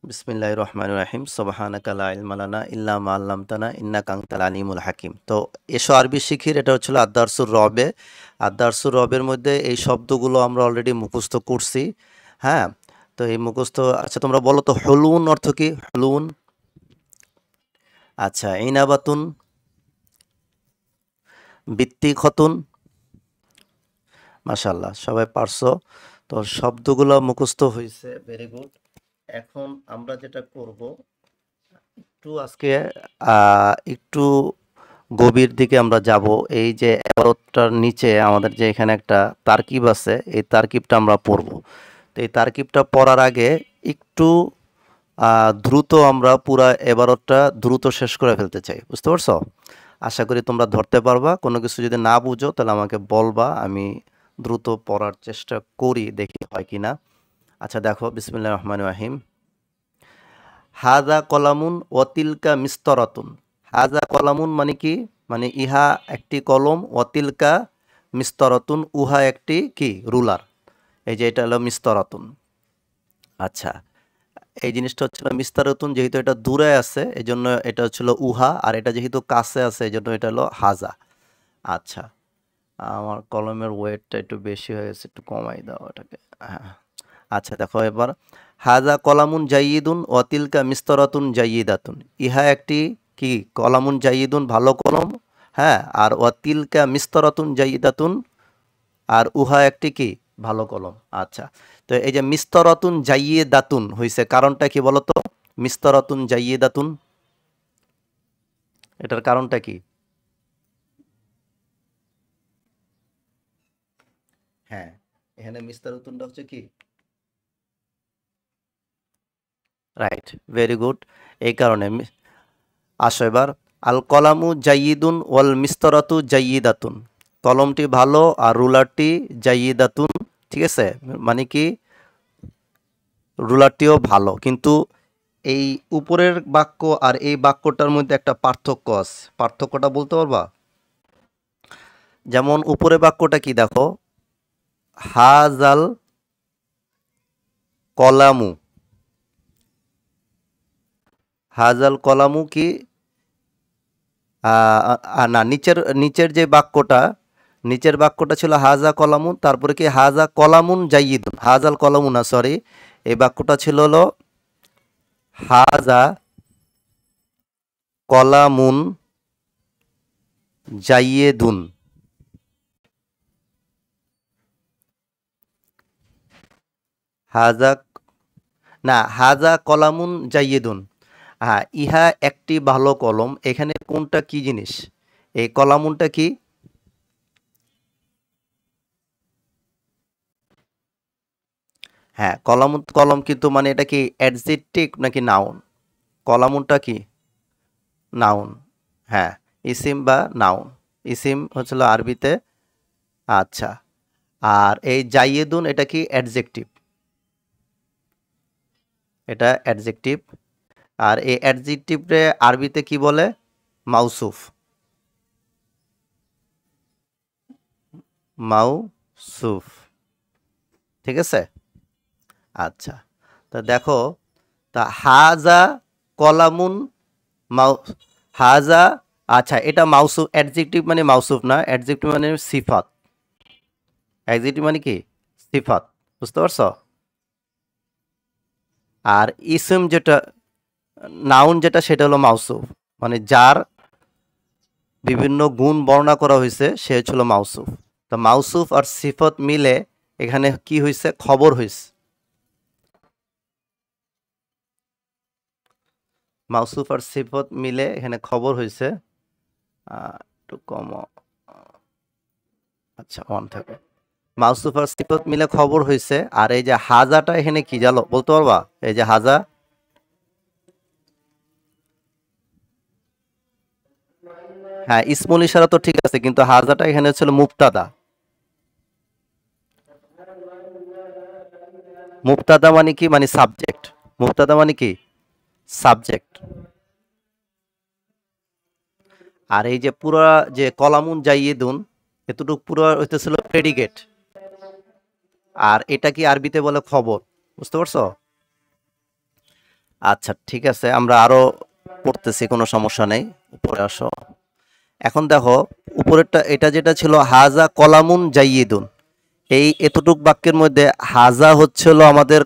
বিসমিল্লাহির রহমানির রহিম সুবহানাকা লা ইলমা লানা ইল্লা মা আল্লামতানা ইন্নাকা আনতাল আলিমুল হাকিম। তো এসো আরবি শিখির, এটা হচ্ছিল আদ-দারসুর রবে। আদ-দারসুর রবের মধ্যে এই শব্দগুলো আমরা অলরেডি মুখস্থ করছি। হ্যাঁ, তো এই মুখস্থ, আচ্ছা তোমরা বলো তো হুলুন অর্থ কি? হুলুন। আচ্ছা, ইনাবাতুন, বিত্তিখতুন। মাশাআল্লাহ, সবাই পারছো। তো শব্দগুলো মুখস্থ হয়েছে, ভেরি গুড। এখন আমরা যেটা করব, একটু আজকে একটু গভীর দিকে আমরা যাব। এই যে এবারটার নিচে আমাদের যে এখানে একটা তারকিব আছে, এই তারকিবটা আমরা পড়ব। তো এই তারকিবটা পড়ার আগে একটু দ্রুত আমরা পুরা এবারটা দ্রুত শেষ করে ফেলতে চাই, বুঝতে পারছো? আশা করি তোমরা ধরতে পারবা। কোনো কিছু যদি না বুঝো তাহলে আমাকে বলবা, আমি দ্রুত পড়ার চেষ্টা করি, দেখি হয় কি না। আচ্ছা দেখো, বিসমিল্লাহির রহমানির রহিম। হাজা কলামুন ওয়াতিলকা মিস্তরাতুন। হাজা কলামুন মানে কি? মানে ইহা একটি কলম, ওয়াতিলকা মিস্তরাতুন, উহা একটি কি রুলার। এই যে এটা হলো মিস্তরাতুন। আচ্ছা, এই জিনিসটা হচ্ছিল মিস্তারাতুন, যেহেতু এটা দূরে আছে এই জন্য এটা হচ্ছিল উহা, আর এটা যেহেতু কাছে আছে এই জন্য এটা হলো হাজা। আচ্ছা, আমার কলমের ওয়েটটা একটু বেশি হয়ে গেছে, একটু কমাই দাও এটাকে। হ্যাঁ, আচ্ছা দেখো এবার, হাজা কলামুন জাইয়িদুন ওয়াতিলকা মিস্তরাতুন জাইয়িদাতুন। ইহা একটি কি কলামুন জাইয়িদুন, ভালো কলম। হ্যাঁ, আর ওয়াতিলকা মিস্তরাতুন জাইয়িদাতুন, আর উহা একটি কি ভালো কলম। আচ্ছা, তো এই যে মিস্তরাতুন জাইয়িদাতুন হইছে, কারণটা কি বলো তো? মিস্তরাতুন জাইয়িদাতুন, এটার কারণটা কি? হ্যাঁ, এখানে মিস্তরাতুনটা হচ্ছে কি? Right, very good. এই কারণে আসো এবার, আল কলামু জাইয়িদুন ওয়াল মিস্তরাতু জাইয়িদাতুন। কলমটি ভালো আর রুলারটি জাইয়িদাতুন। ঠিক আছে, মানে কি রুলারটিও ভালো, কিন্তু এই উপরের বাক্য আর এই বাক্যটার মধ্যে একটা পার্থক্য আছে। পার্থক্যটা বলতে পারবা? যেমন উপরের বাক্যটা কি দেখো, হাজাল কলামু। হাজাল কলামু কি না, নিচের নিচের যে বাক্যটা, নিচের বাক্যটা ছিল হাজা কলামুন, তারপরে কি হাজা কলামুন জাইয়িদুন, হাজাল কলামুন না, সরি, এই বাক্যটা ছিল হলো হাজা কলামুন জাইয়েদুন। হাজা, না, হাজা কলামুন জাইয়েদুন। হ্যাঁ, ইহা একটি ভালো কলম, এখানে কোনটা কি জিনিস? এই কলামুনটা কি? হ্যাঁ, কলম, কলম, কিন্তু মানে এটা কি অ্যাডজেক্টিভ নাকি নাউন? কলামুনটা কি নাউন। হ্যাঁ, ইসিম বা নাউন। ইসিম হচ্ছিল আরবিতে। আচ্ছা, আর এই জাইয়েদুন এটা কি অ্যাডজেক্টিভ, এটা অ্যাডজেক্টিভ। আর এই অ্যাডজেক্টিভে আরবিতে কি বলে? মাউসুফ। মাউসুফ, ঠিক আছে। আচ্ছা, তা দেখো, তা হাজা কলামুন মাউ হাজা, আচ্ছা এটা মাউসুফ, অ্যাডজেক্টিভ মানে মাউসুফ না, অ্যাডজেক্টিভ মানে সিফাত। অ্যাডজেক্টিভ মানে কি সিফাত, বুঝতে পারছো? আর ইসম যেটা, নাউন যেটা, সেটা হলো মাউসুফ, মানে যার বিভিন্ন গুণ বর্ণনা করা হয়েছে সে হচ্ছিল মাউসুফ। তো মাউসুফ আর সিফত মিলে এখানে কি হয়েছে? খবর হয়েছে। মাউসুফ আর সিফত মিলে এখানে খবর হয়েছে। একটু কম, আচ্ছা অন থাকে। মাউসুফ আর সিফত মিলে খবর হয়েছে। আর এই যে হাজাটা এখানে কি জানো, বলতে পারবা? এই যে হাজা, হ্যাঁ ইসমুল ইশারা তো ঠিক আছে, কিন্তু হাজাটা এখানে হচ্ছিল মুবতাদা। মুবতাদা মানে কি? মানে সাবজেক্ট। মুবতাদা মানে কি? সাবজেক্ট। আর এই যে পুরা যে কলামুন জাইয়েদুন, এতটুকু পুরো হইতেছিল প্রেডিকেট। আর এটা কি আরবিতে বলে খবর, বুঝতে পারছো? আচ্ছা ঠিক আছে, আমরা আরো পড়তেছি, কোনো সমস্যা নেই। উপরে আসো। এখন দেখো উপরেরটা, এটা যেটা ছিল হাজা কলামুন জাইয়িদুন, এই এতটুক বাক্যের মধ্যে হাজা হচ্ছিল আমাদের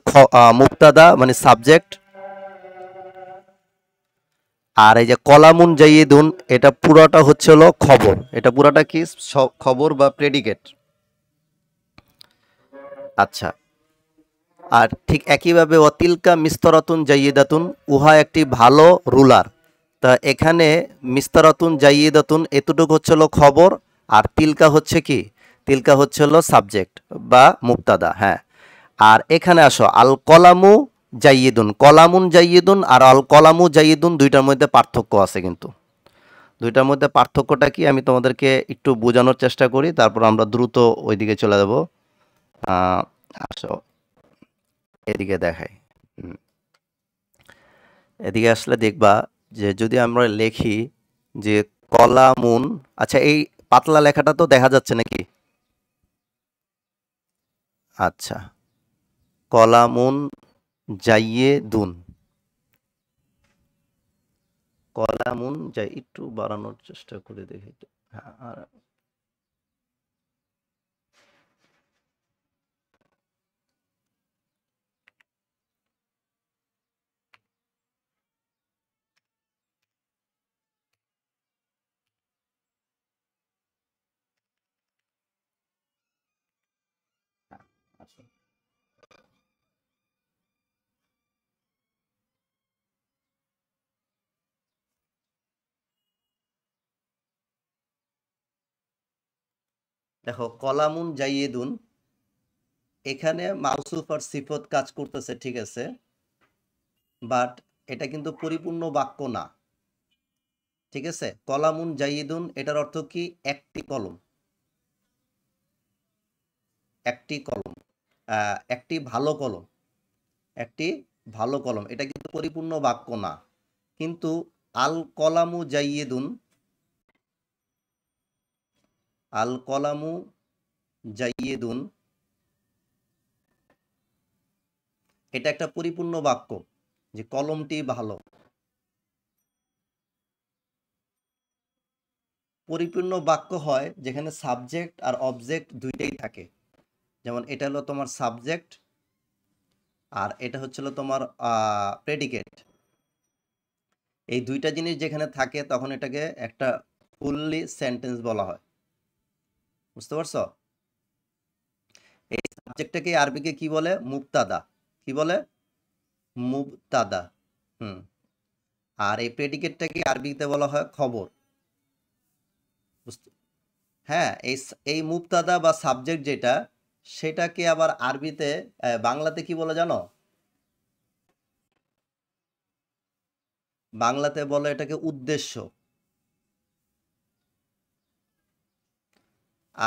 মুক্তাদা মানে সাবজেক্ট, আর এই যে কলামুন জাইয়িদুন এটা পুরোটা হচ্ছিল খবর, এটা পুরোটা কি খবর বা প্রেডিকেট। আচ্ছা, আর ঠিক একইভাবে অতিলকা মিস্তরাতুন জাইয়িদাতুন, উহা একটি ভালো রুলার। তা এখানে মিস্তরাতুন জাইয়িদাতুন এতটুকু হচ্ছিল খবর, আর তিলকা হচ্ছে কি, তিলকা হচ্ছিল সাবজেক্ট বা মুক্তাদা। হ্যাঁ, আর এখানে আসো আল কলামু জাইয়িদুন, কলামুন জাইয়িদুন আর আল কলামু জাইয়িদুন দুইটার মধ্যে পার্থক্য আছে, কিন্তু দুইটার মধ্যে পার্থক্যটা কি আমি তোমাদেরকে একটু বোঝানোর চেষ্টা করি, তারপর আমরা দ্রুত ওইদিকে চলে যাব। আসো এদিকে দেখাই। হুম, এদিকে আসলে দেখবা যে যদি আমরা লিখি যে কলামুন, আচ্ছা এই পাতলা লেখাটা তো দেখা যাচ্ছে নাকি? আচ্ছা, কলামুন জাইয়িদুন, কলামুন যাই একটু বাড়ানোর চেষ্টা করে দেখি। হ্যাঁ, আর আচ্ছা, দেখো কলামুন জাইয়িদুন, এখানে মাউসুফ আর সিফত কাজ করতেছে, ঠিক আছে, বাট এটা কিন্তু পরিপূর্ণ বাক্য না। ঠিক আছে, কলামুন জাইয়িদুন এটার অর্থ কি, একটি কলম, একটি কলম, একটি ভালো কলম, একটি ভালো কলম, এটা কিন্তু পরিপূর্ণ বাক্য না। কিন্তু আল কলামু জাইয়িদুন, আল কলামু জাইয়িদুন এটা একটা পরিপূর্ণ বাক্য, যে কলমটি ভালো। পরিপূর্ণ বাক্য হয় যেখানে সাবজেক্ট আর অবজেক্ট দুইটাই থাকে। যেমন এটা হলো তোমার সাবজেক্ট, আর এটা হচ্ছিল তোমার প্রেডিকেট। এই দুইটা জিনিস যেখানে থাকে তখন এটাকে একটা ফুললি সেন্টেন্স বলা হয়। বুঝতে পারছো? এই সাবজেক্টটাকে আরবিকে কি বলে, মুবতাদা। কি বলে? মুবতাদা। হুম। আর এই প্রেডিকেটটাকে আরবিতে বলা হয় খবর। বুঝতে, হ্যাঁ, এই মুবতাদা বা সাবজেক্ট যেটা, সেটাকে আবার আরবিতে বাংলাতে কি বলে জানো? বাংলাতে বলে এটাকে উদ্দেশ্য।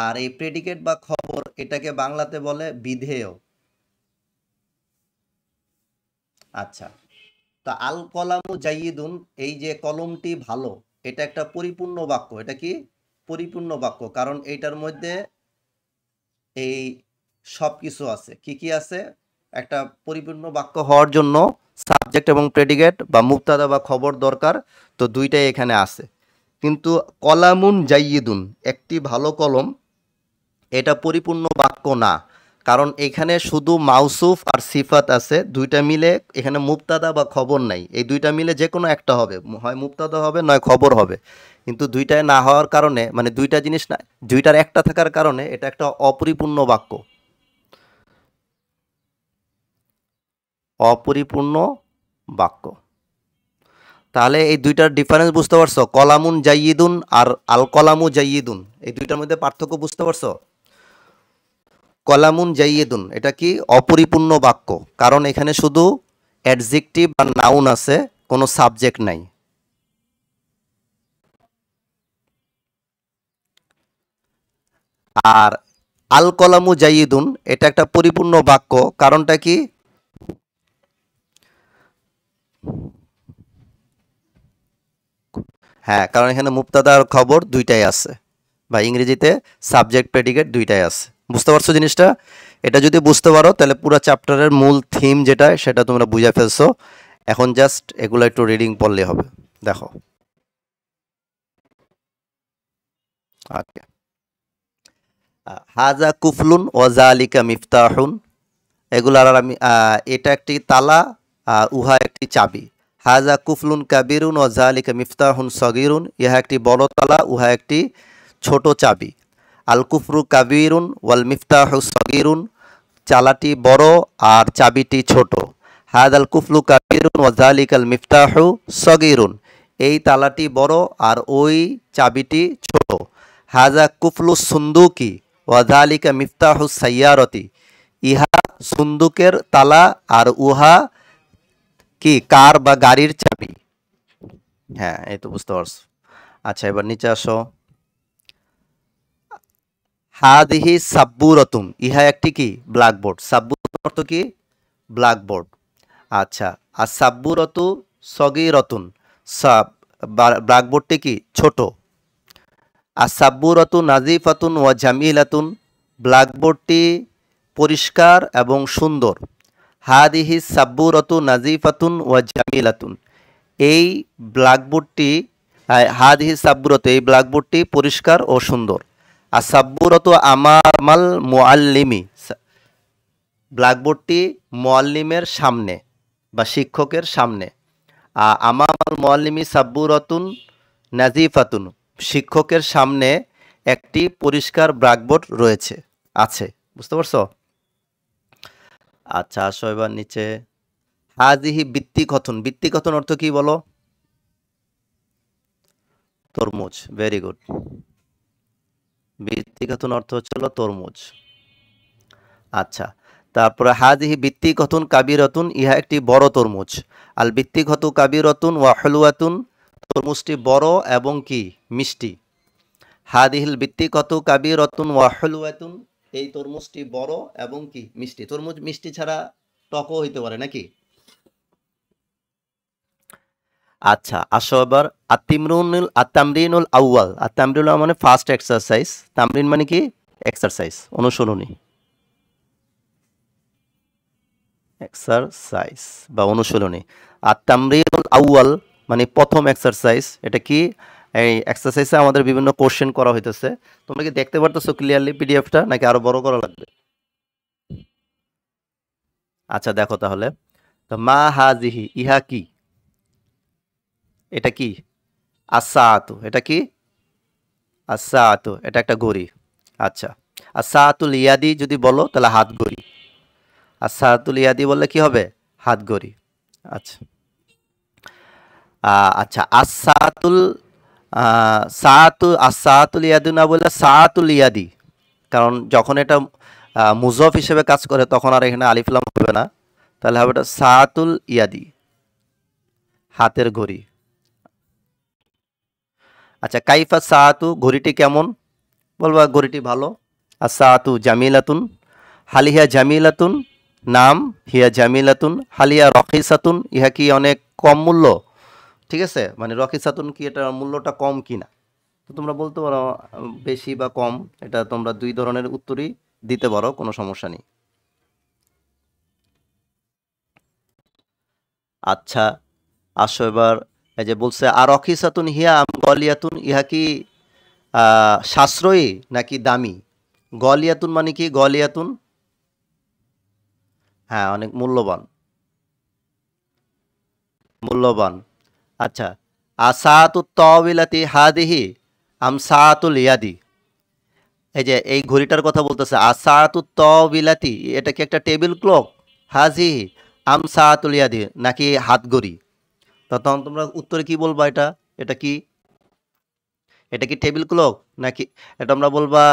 আর এই প্রেডিকেট বা খবর এটাকে বাংলাতে বলে বিধেয়। আচ্ছা, তা আল কলামু জাইয়িদুন, এই যে কলমটি ভালো, এটা একটা পরিপূর্ণ বাক্য। এটা কি পরিপূর্ণ বাক্য? কারণ এইটার মধ্যে এই সব কিছু আছে। কি কি আছে? একটা পরিপূর্ণ বাক্য হওয়ার জন্য সাবজেক্ট এবং প্রেডিকেট বা মুবতাদা বা খবর দরকার, তো দুইটাই এখানে আছে। কিন্তু কলামুন জাইয়িদুন, একটি ভালো কলম, এটা পরিপূর্ণ বাক্য না। কারণ এখানে শুধু মাউসুফ আর সিফাত আছে, দুইটা মিলে এখানে মুবতাদা বা খবর নাই। এই দুইটা মিলে যে কোনো একটা হবে, হয় মুবতাদা হবে নয় খবর হবে। কিন্তু দুইটায় না হওয়ার কারণে, মানে দুইটা জিনিস না, দুইটার একটা থাকার কারণে এটা একটা অপরিপূর্ণ বাক্য। অপরিপূর্ণ বাক্য। তাহলে এই দুইটার ডিফারেন্স বুঝতে পারছো? কলামুন জাইয়িদুন আর আল কলামু জাইয়িদুন, এই দুইটার মধ্যে পার্থক্য বুঝতে পারছো? কলামুন জাইয়িদুন এটা কি অপরিপূর্ণ বাক্য, কারণ এখানে শুধু অ্যাডজেক্টিভ বা নাউন আছে, কোনো সাবজেক্ট নাই। আর আল কলামু জাইয়িদুন এটা একটা পরিপূর্ণ বাক্য, কারণটা কি? হ্যাঁ, কারণ এখানে মুবতাদা আর খবর দুইটাই আছে, বা ইংরেজিতে সাবজেক্ট প্রেডিকেট দুইটাই আছে। বুঝতে পারছো জিনিসটা? এটা যদি বুঝতে পারো তাহলে পুরো চ্যাপ্টারের মূল থিম যেটা, সেটা তোমরা বুঝে ফেলছো। এখন জাস্ট এগুলো একটু রিডিং পড়লে হবে। দেখো, ওকে। হাজা কুফলুন ওয়াজালিকা মিফতাহুন, এগুলার আর আমি এটা একটি তালা আর উহা একটি চাবি। হাজা কুফলুন কাবিরুন ওয়াজালিকা মিফতাহুন সগিরুন, ইহা একটি বড় তালা, উহা একটি ছোট চাবি। আল কুফরু কাবিরুন ওয়াল মিফতাহু সগিরুন, চালাটি বড় আর চাবিটি ছোট। হাদাল কুফলু কাবিরুন ওয়াজালিকাল মিফতাহু সগিরুন, এই তালাটি বড় আর ওই চাবিটি ছোট। হাজা কুফলু সুন্দুকি ওয়াজালিকা মিফতাহু সাইয়ারতি, ইহা সুন্দুকের তালা আর উহা কি কার বা গাড়ির চাবি। হ্যাঁ, এই তো বুঝতে পারছো। আচ্ছা, এবার নিচে আসো। হাদিহি সাব্বুরতুন, ইহা একটি কি ব্ল্যাকবোর্ড। সাব্বুর অর্থ কি ব্ল্যাকবোর্ড। আচ্ছা, আর সাব্বুরতু সগীরতুন, সাব ব্ল্যাকবোর্ডটি কি ছোট। আর সাব্বুরতু নাজিফাতুন ওয়া জামিলাতুন, ব্ল্যাকবোর্ডটি পরিষ্কার এবং সুন্দর। হাদিহি সাব্বুরতু নাজিফাতুন ওয়া জামিলাতুন, এই ব্ল্যাকবোর্ডটি হাদিহি সাব্বুরতু, এই ব্ল্যাকবোর্ডটি পরিষ্কার ও সুন্দর। আর সাব্বুরতু আমামাল মুআল্লিমি, ব্ল্যাকবোর্ডটি মুআল্লিমের সামনে বা শিক্ষকের সামনে। আমামাল মুআল্লিমি সাব্বুরতুন নাজিফাতুন, শিক্ষকের সামনে একটি পরিষ্কার ব্ল্যাকবোর্ড রয়েছে, আছে। বুঝতে পারছো? আচ্ছা, আসো এবার নিচে। হাজিহি বৃত্তিকথন, বৃত্তিকথন অর্থ কি বলো? তরমুজ, ভেরি গুড। বৃত্তিকথন অর্থ হচ্ছিল তরমুজ। আচ্ছা, তারপরে হাজিহি বৃত্তিকথন কাবিরতুন, ইহা একটি বড় তরমুজ। আল বৃত্তিকথু কাবিরতুন ওয়া হলুয়াতুন, তরমুজটি বড় এবং কি মিষ্টি। হাদিহিল বৃত্তিকথু কাবিরতুন ওয়া হলুয়াতুন, এই তরমুজটি বড় এবং কি মিষ্টি। তরমুজ মিষ্টি ছাড়া টকও হইতে পারে নাকি? আচ্ছা, আসো এবার আত্তামরিনুল আউয়াল। আত্তামরিনুল মানে ফার্স্ট এক্সারসাইজ, তামরিন মানে কি এক্সারসাইজ, অনুশীলনী। এক্সারসাইজ বা অনুশীলনী। আত্তামরিনুল আউয়াল মানে প্রথম এক্সারসাইজ। এটা কি, এই এক্সারসাইজে আমাদের বিভিন্ন কোশ্চেন করা হইতেছে। তোমরা কি দেখতে পারতেছো ক্লিয়ারলি পিডিএফটা, নাকি আরো বড় করা লাগবে? আচ্ছা, দেখো তাহলে। তো মা হাজিহি, ইহা কি, এটা কি? আসাআতু, এটা কি? আসাআতু, এটা একটা ঘড়ি। আচ্ছা, আসাআতুল ইয়াদি যদি বলো তাহলে হাত ঘড়ি। আসাআতুল ইয়াদি বললে কি হবে? হাত ঘড়ি। আচ্ছা, আচ্ছা, আসাআতুল আসাআতুল ইয়াদি না বললে সাআতুল ইয়াদি, কারণ যখন এটা মুজফ হিসেবে কাজ করে তখন আর এখানে আলিফ লাম হবে না, তাহলে হবে এটা সাআতুল ইয়াদি, হাতের ঘড়ি। আচ্ছা, কাইফা সাআতু, ঘড়িটি কেমন? বলবা ঘড়িটি ভালো। আর সাআতু জামিলাতুন, হালিয়া জামিলাতুন, নাম হিয়া জামিলাতুন। হালিয়া রকিসাতুন, ইহা কি অনেক কম মূল্য? ঠিক আছে, মানে রকিসাতুন কি এটার মূল্যটা কম কিনা। তো তোমরা বলতে পারো বেশি বা কম, এটা তোমরা দুই ধরনের উত্তরই দিতে পারো, কোনো সমস্যা নেই। আচ্ছা, আসো এবার। এই যে বলছে আর রকিসাতুন হিয়া আম গলিয়াতুন, ইহা কি সাশ্রয়ী নাকি দামি? গলিয়াতুন মানে কি? গলিয়াতুন, হ্যাঁ, অনেক মূল্যবান, মূল্যবান। আচ্ছা, আসাতু তাওবিলাতি হাদিহি আম সাআতুল ইয়াদি, এই যে এই ঘড়িটার কথা বলতেছে। আসাতু তাওবিলাতি, এটা কি একটা টেবিল ক্লক? হাজিহি আম সাআতুল ইয়াদি, নাকি হাত ঘড়ি? তখন তোমরা উত্তরে কি বলবা? এটা এটা কি? এটা কি টেবিল ক্লক নাকি? এটা আমরা বলবা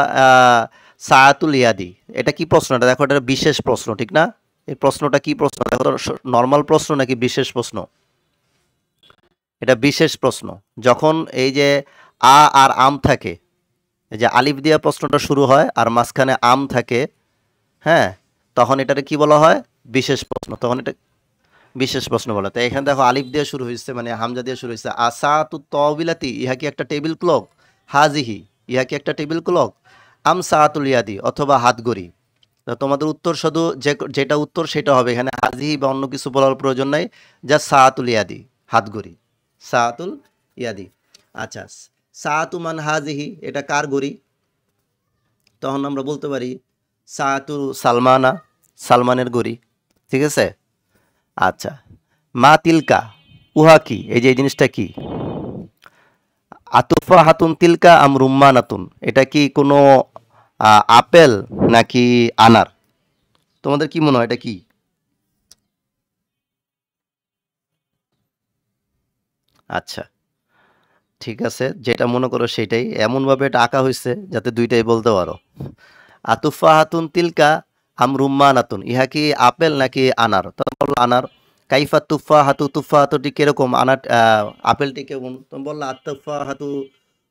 সাআতুল ইয়াদি। এটা কি প্রশ্নটা দেখো, এটা বিশেষ প্রশ্ন, ঠিক না? এই প্রশ্নটা কি প্রশ্ন দেখো, নর্মাল প্রশ্ন নাকি বিশেষ প্রশ্ন? এটা বিশেষ প্রশ্ন। যখন এই যে আর আম থাকে, এই যে আলিফ দিয়া প্রশ্নটা শুরু হয় আর মাঝখানে আম থাকে, হ্যাঁ, তখন এটাকে কি বলা হয়? বিশেষ প্রশ্ন। তখন এটা বিশেষ প্রশ্ন বলা। তো এখানে দেখো আলিফ দিয়ে শুরু হয়েছে, মানে হামজা দিয়ে শুরু হয়েছে। আসাতু তাওবিলাতি, ইহা কি একটা টেবিল ক্লক? হাজিহি, ইহা কি একটা টেবিল ক্লক? আম সাআতুল ইয়াদি, অথবা হাত ঘড়ি। তো তোমাদের উত্তর শুধু যেটা উত্তর সেটা হবে, এখানে হাজিহি বা অন্য কিছু বলার প্রয়োজন নাই। যা সাআতুল ইয়াদি, হাত ঘড়ি, সাআতুল ইয়াদি। আচ্ছা, সাআতু মান হাজিহি, এটা কার ঘড়ি? তখন আমরা বলতে পারি সাআতু সালমানা, সালমানের ঘড়ি। ঠিক আছে। আচ্ছা, মা তিলকা, উহা কি? এই যে এই জিনিসটা কি? আতুফা হাতুন তিলকা আম রুম্মানাতুন, এটা কি কোনো আপেল নাকি আনার? তোমাদের কি মনে হয় এটা কি? আচ্ছা, ঠিক আছে, যেটা মনে করো সেটাই। এমনভাবে এটা আঁকা হয়েছে যাতে দুইটাই বলতে পারো। আতুফা হাতুন তিলকা আম রুম্মানাতুন, ইহা কি আপেল নাকি আনার? তখন বললো আনার। কাইফা তুফা হাতু, তুফা হাতুটি কিরকম, আনার আপেলটি কেমন? তুমি বললো আতুফা হাতু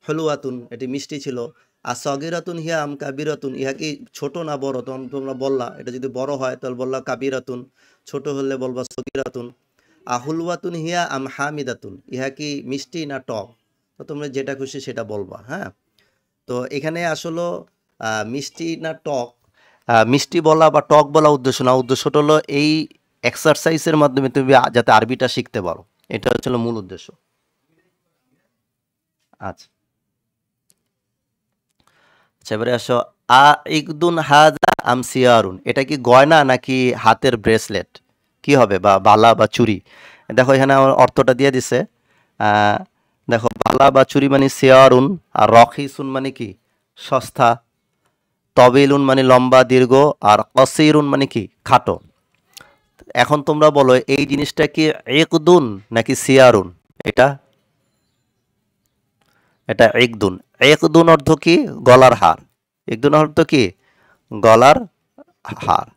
হলুয়াতুন, এটি মিষ্টি ছিল। আর সগিরাতুন হিয়া আম কাবিরাতুন, ইহা কি ছোট না বড়? তখন তোমরা বললা এটা যদি বড় হয় তাহলে বললা কাবিরাতুন, ছোট হলে বলবা সগিরাতুন। আহুলওয়াতুন হিয়া আম হামিদাতুন, ইহা কি মিষ্টি না টক? তো তোমরা যেটা খুশি সেটা বলবা। হ্যাঁ, তো এখানে আসলে মিষ্টি না টক, মিষ্টি বলা বা টক বলা উদ্দেশ্য না। উদ্দেশ্যটা হলো এই এক্সারসাইজের মাধ্যমে তুমি যাতে আরবিটা শিখতে পারো, এটা হচ্ছে হলো মূল উদ্দেশ্য। আচ্ছা, আচ্ছা, এবারে আসো। আ ইকদুন হাজা আম সিয়ারুন, এটা কি গয়না নাকি হাতের ব্রেসলেট? কি হবে, বা বালা বা চুড়ি? দেখো এখানে আমার অর্থটা দিয়ে দিছে। আহ, দেখো, বালা বা চুড়ি মানে সিয়ারুন, আর রখিসুন মানে কি সস্তা, তবিলুন মানে লম্বা দীর্ঘ, আর কসিরুন মানে কি খাটো। এখন তোমরা বলো এই জিনিসটা কি একদুন নাকি সিয়ারুন? এটা এটা একদুন। একদুন অর্থ কি? গলার হার। একদুন অর্থ কি? গলার হার।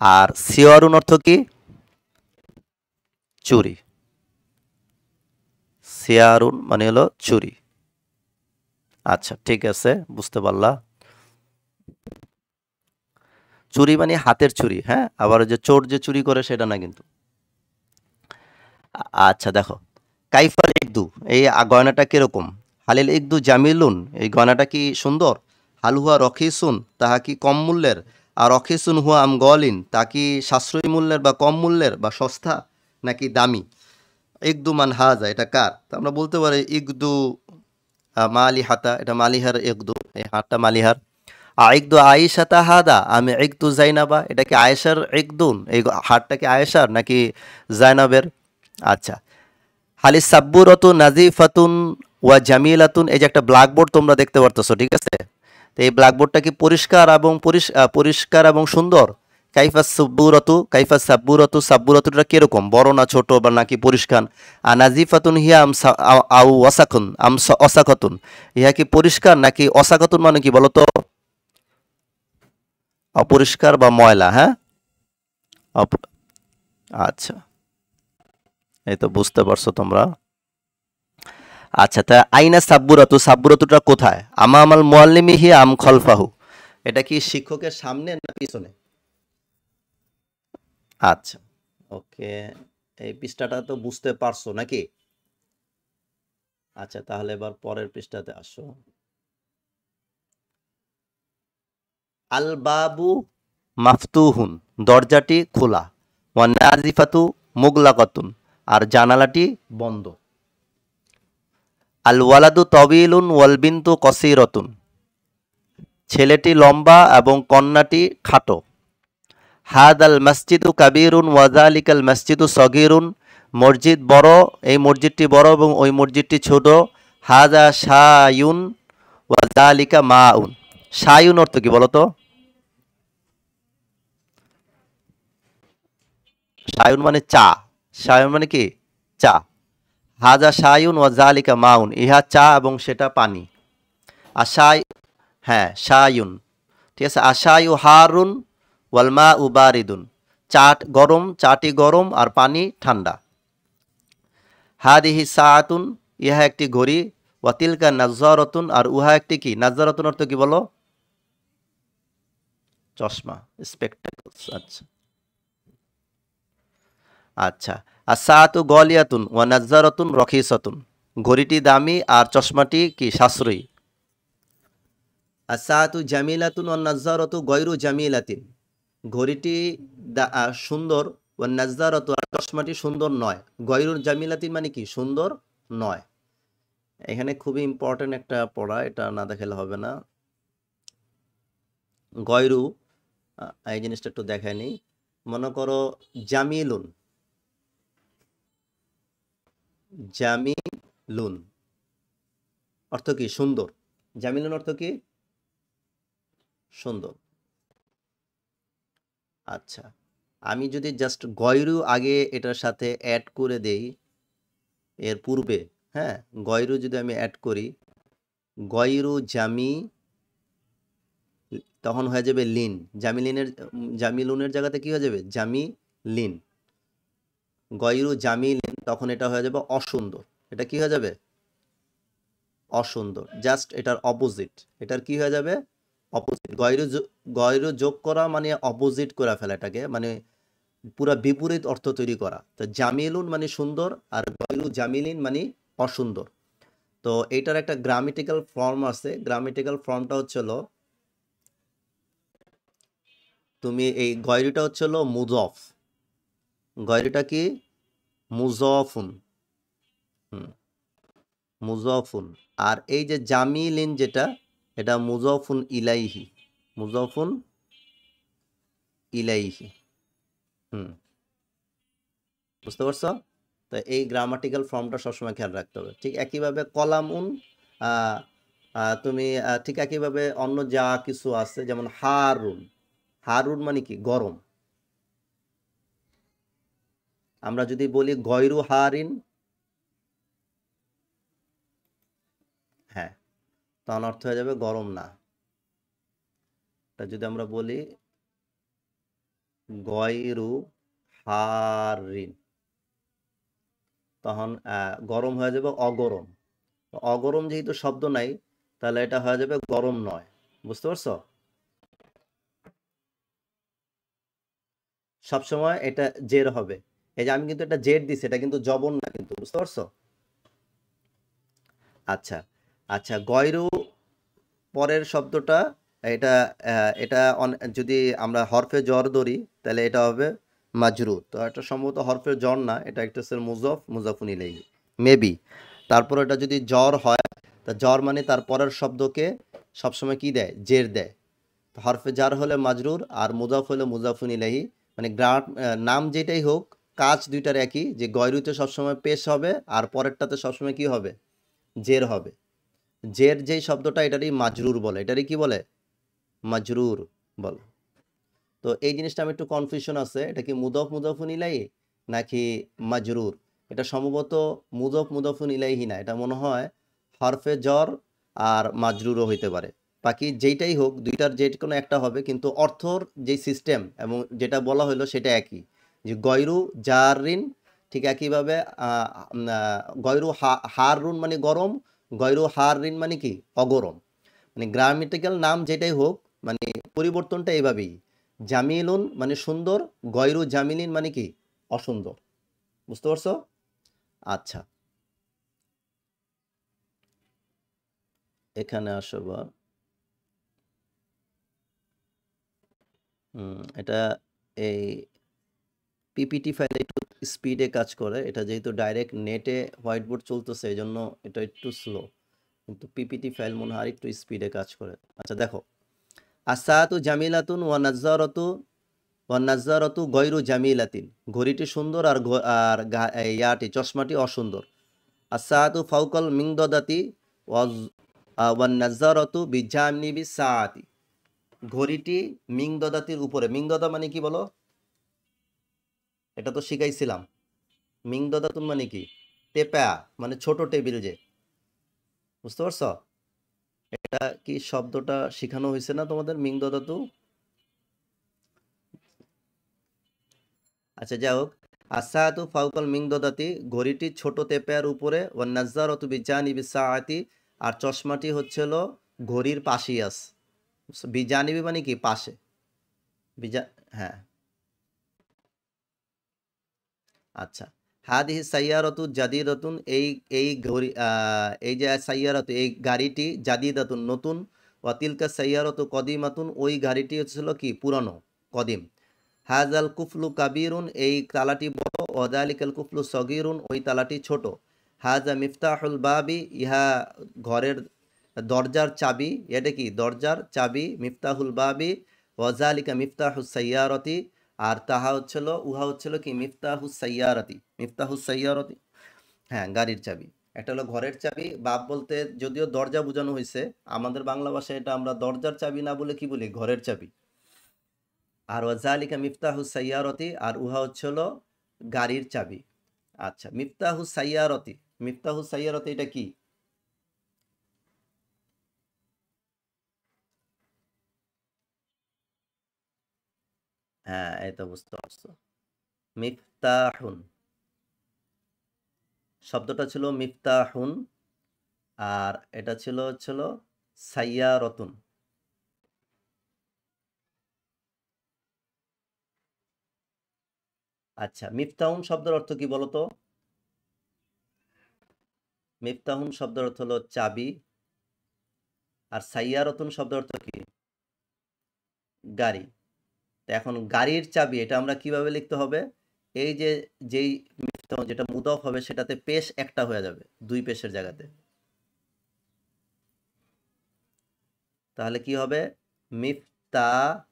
আর সিয়ারুন অর্থ কি? চুরি। সিয়ারুন মানে হলো চুরি। আচ্ছা, ঠিক আছে, বুঝতে পারলা। চুরি মানে হাতের চুরি, হ্যাঁ, আবার ওই যে চোর যে চুরি করে সেটা না কিন্তু। আচ্ছা, দেখো, কাইফাল ইকদু, এই গয়নাটা কিরকম? হালিল ইকদু জামিলুন, এই গয়নাটা কি সুন্দর? হালুয়া রখিসুন, তাহা কি কম মূল্যের? আর রখিসুন হুয়া আম গলিন, তা কি সাশ্রয়ী মূল্যের বা কম মূল্যের বা সস্তা নাকি দামি? ইকদু মান হাজা, এটা কার? তো আমরা বলতে পারি ইকদু মালি হাতা, এটা মালিহার ইকদু, এই হাতটা মালিহার। ইকদু আয়েশাতা হাদা আমি ইকদু জাইনাবা, এটা কি আয়েশার ইকদুন, এই হাতটা কি আয়েশার নাকি জাইনাবের? আচ্ছা, হালি সাব্বুরতু নাজিফাতুন ওয়া জামিলাতুন, এই যে একটা ব্ল্যাকবোর্ড তোমরা দেখতে পারতেছো, ঠিক আছে? তো এই ব্ল্যাকবোর্ডটা কি পরিষ্কার এবং পরিষ্কার এবং সুন্দর? কাইফা সাব্বুরতু, কাইফা সাব্বুরতু, সাব্বুরতুটা কিরকম, বড় না ছোট বা নাকি পরিষ্কার? আর নাজিফাতুন হিয়া আম আউ ওয়াসাকুন আম অসাকাতুন, ইহা কি পরিষ্কার নাকি অসাকাতুন মানে কি বলো তো? অপরিষ্কার বা ময়লা, হ্যাঁ। অপ- আচ্ছা, এই তো বুঝতে পারছো তোমরা। আচ্ছা, তা আইনা সাব্বুরাতু, সাব্বুরাতুটা কোথায়? আমা আমাল মুআল্লিমিহি আম খলফাহু, এটা কি শিক্ষকের সামনে না পিছনে? আচ্ছা, ওকে, এই পৃষ্ঠাটা তো বুঝতে পারছো নাকি? আচ্ছা, তাহলে এবার পরের পৃষ্ঠাতে আসো। আল বাবু মাফতুহুন, দরজাটি খোলা। ওয়ান নাজিফাতু মুগলাকাতুন, আর জানালাটি বন্ধ। আল ওয়ালাদু তবিলুন ওয়াল বিনতু কসিরতুন, ছেলেটি লম্বা এবং কন্যাটি খাটো। হাদাল মসজিদু কাবীরুন ওয়াজালিকাল মসজিদু সগীরুন, মসজিদ বড়, এই মসজিদটি বড় এবং ওই মসজিদটি ছোট। হাদা শায়ুন ওয়াজালিকা মাউন, শায়ুন অর্থ কি বলো তো? শায়ুন মানে চা, শায়ুন মানে কি চা। হাজা শায়ুন ওয়াজালিকা মাউন, ইহা চা এবং সেটা পানি। আশাই, হ্যাঁ, শায়ুন, ঠিক আছে। আশায়ু হারুন ওয়াল মা উবারিদুন, চাট গরম, চাটি গরম আর পানি ঠান্ডা। হাদিহি সাআতুন, ইহা একটি ঘড়ি। ওয়াতিলকা নাজ্জারাতুন, আর উহা একটি কি? নাজ্জারাতুন অর্থ কি বলো? চশমা, স্পেকটেকলস। আচ্ছা, আচ্ছা। আর সাআতু গলিয়াতুন ওয়া নাজ্জারাতুন রখিসাতুন, ঘড়িটি দামি আর চশমাটি কি সাশ্রয়ী। আর সাআতু জামিলাতুন ওয়া নাজ্জারাতু গয়রু জামিলাতিন, ঘড়িটি সুন্দর, ও নাজ্জারাতু আর চশমাটি সুন্দর নয়। গয়রুল জামিলাতিন মানে কি? সুন্দর নয়। এখানে খুবই ইম্পর্টেন্ট একটা পড়া, এটা না দেখালে হবে না। গয়রু, এই জিনিসটা একটু দেখায় নি। মনে করো জামিলুন, জামিলুন অর্থ কি? সুন্দর। জামিলুন অর্থ কি? সুন্দর। আচ্ছা, আমি যদি জাস্ট গয়রু আগে এটার সাথে অ্যাড করে দেই এর পূর্বে, হ্যাঁ, গয়রু যদি আমি অ্যাড করি, গয়রু জামি, তখন হয়ে যাবে লিন। জামিলুনের জায়গাতে কি হয়ে যাবে? জামি লিন। গয়রু জামি লিন, তখন এটা হয়ে যাবে অসুন্দর। এটা কি হয়ে যাবে? অসুন্দর। জাস্ট এটার অপোজিট। এটার কি হয়ে যাবে? অপোজিট। গয়রু যোগ করা মানে অপোজিট করে ফেলা, এটাকে মানে পুরা বিপরীত অর্থ তৈরি করা। তো জামিলুন মানে সুন্দর, আর গয়রু জামিলিন মানে অসুন্দর। তো এইটার একটা গ্রামেটিক্যাল ফর্ম আছে। গ্রামেটিক্যাল ফর্মটা হচ্ছিল, তুমি এই গয়রুটা হচ্ছিল মুজফ, গয়রুটা কি? মুজফুন। হুম, মুজফুন। আর এই যে জামিলিন যেটা, এটা মুজফুন ইলাইহি, মুজফুন ইলাইহি। হুম, বুঝতে পারছো? তো এই গ্রামাটিক্যাল ফর্মটা সবসময় খেয়াল রাখতে হবে। ঠিক একইভাবে কলামুন, আহ, তুমি ঠিক একইভাবে অন্য যা কিছু আছে, যেমন হারুন, হারুন মানে কি? গরম। আমরা যদি বলি গয়রু হারিন, হ্যাঁ, তখন অর্থ হয়ে যাবে গরম না। তা যদি আমরা বলি গয়রু হারিন, তখন গরম হয়ে যাবে অগরম। তো অগরম যেহেতু শব্দ নাই, তাহলে এটা হয়ে যাবে গরম নয়। বুঝতে পারছো? সবসময় এটা জের হবে। এই যে আমি কিন্তু এটা জের দিছি, এটা কিন্তু জবর না কিন্তু। বুঝতে পারছো? আচ্ছা, আচ্ছা, গয়রু পরের শব্দটা, এটা এটা যদি আমরা হরফে জর ধরি, তাহলে এটা হবে মাজরুর। তো এটা সম্ভবত হরফে জর না, এটা একটা হচ্ছে মুজাফুন ইলাইহি মেবি। তারপর এটা যদি জ্বর হয়, তা জ্বর মানে তার পরের শব্দকে সবসময় কি দেয়? জের দেয়। তো হরফে জার হলে মাজরুর, আর মুজাফ হলে মুজাফুন ইলাইহি। মানে নাম যেটাই হোক, কাজ দুইটার একই, যে গয়রুতে সবসময় পেশ হবে, আর পরেরটাতে সবসময় কি হবে? জের হবে। জের যেই শব্দটা, এটারই মাজরুর বলে। এটারই কি বলে? মাজরুর বলে। তো এই জিনিসটা আমি একটু কনফিউশন আছে, এটা কি মুদফুন ইলাইহি নাকি মাজরুর? এটা সম্ভবত মুদফুন ইলাইহি না, এটা মনে হয় হরফে জর আর মাজরুরও হইতে পারে। বাকি যেইটাই হোক, দুইটার যে কোনো একটা হবে, কিন্তু অর্থর যে সিস্টেম এবং যেটা বলা হলো সেটা একই, যে গয়রু জারিন। ঠিক একইভাবে গয়রু হারুন মানে গরম, গয়রু হারিন মানে কি? অগরম। মানে গ্রামেটিক্যাল নাম যেটাই হোক, মানে পরিবর্তনটা এইভাবেই। জামিলুন মানে সুন্দর, গয়রু জামিলিন মানে কি? অসুন্দর। বুঝতে পারছো? আচ্ছা, এখানে আসো বা এটা এই পিপিটি ফাইলে একটু স্পিডে কাজ করে। এটা যেহেতু ডাইরেক্ট নেটে হোয়াইট বোর্ড চলতেছে, এই জন্য এটা একটু স্লো। কিন্তু পিপিটি ফাইল মনে হয় একটু স্পিডে কাজ করে। আচ্ছা দেখো, আসাতু জামিলাতুন ওয়া নাজ্জারাতু গয়রু জামিলাতিন। ঘড়িটি সুন্দর, আর ইয়াটি চশমাটি অসুন্দর। আসাতু ফাউকাল মিংদদাতি ওয়ান নাজ্জারাতু বিজানিবি সাআতি। ঘড়িটি মিংদদাতির উপরে। মিংদদা মানে কি বলো? এটা তো শিখাইছিলাম। মিংদদাতুন মানে কি? টেপা, মানে ছোট টেবিল যে। বুঝতে পারছো? এটা কি শব্দটা শিখানো হয়েছে না তোমাদের? মিংদদাতু। আচ্ছা, যাই হোক, আসাতু ফাউকাল মিংদদাতি, ঘড়িটি ছোট তেপেয়ার উপরে, ও নাজ্জারাতু বিজানিবি সাআতি, আর চশমাটি হচ্ছে হলো ঘড়ির পাশেই আছে। বিজানিবি মানে কি? পাশে। বিজা হ্যাঁ, আচ্ছা। হাদিহি সাইয়ারাতু জাদিদাতুন, এই ঘড়ি, এই যে সাইয়ারাতু, এই গাড়িটি জাদিদাতুন নতুন। ওয়াতিলকা সাইয়ারাতু কদিমাতুন, ওই গাড়িটি হচ্ছিল কি? পুরানো, কদিম। হাজাল কুফলু কাবিরুন, এই তালাটি বড়, ওয়াজালিকাল কুফলু সগীরুন, ওই তালাটি ছোট। হাজা মিফতাহুল বাবি, ইহা ঘরের দরজার চাবি, এটা কি দরজার চাবি, মিফতাহুল বাবি, ওয়াজালিকা মিফতাহুস সাইয়ারতি, আর তাহা হচ্ছিল উহা হচ্ছিল কি মিফতাহুস সাইয়ারতি, মিফতাহুস সাইয়ারতি, হ্যাঁ গাড়ির চাবি। একটা হলো ঘরের চাবি, বাব বলতে যদিও দরজা বোঝানো হয়েছে, আমাদের বাংলা ভাষায় এটা আমরা দরজার চাবি না বলে কি বলি, ঘরের চাবি। আর ওয়াজালিকা মিফতাহু সাইয়ারতি, আর উহা হচ্ছিল গাড়ির চাবি। আচ্ছা, মিফতাহু সাইয়ারতি, মিফতাহু সাইয়ারতি এটা কি? হ্যাঁ, এই তো বুঝতে পারছো। মিফতাহুন শব্দটা ছিল মিফতাহুন, আর এটা ছিল সাইয়ারতুন। আচ্ছা, মিফতাহুন শব্দের অর্থ কি বলো তো? মিফতাহুন শব্দের অর্থ হলো চাবি, আর সাইয়ারতুন শব্দের অর্থ কি? গাড়ি। তো এখন গাড়ির চাবি এটা আমরা কিভাবে লিখতে হবে? এই যে যেই মিফতাহুন যেটা মুদফ হবে সেটাতে পেশ একটা হয়ে যাবে, দুই পেশের জায়গাতে। তাহলে কি হবে? মিফতাহু,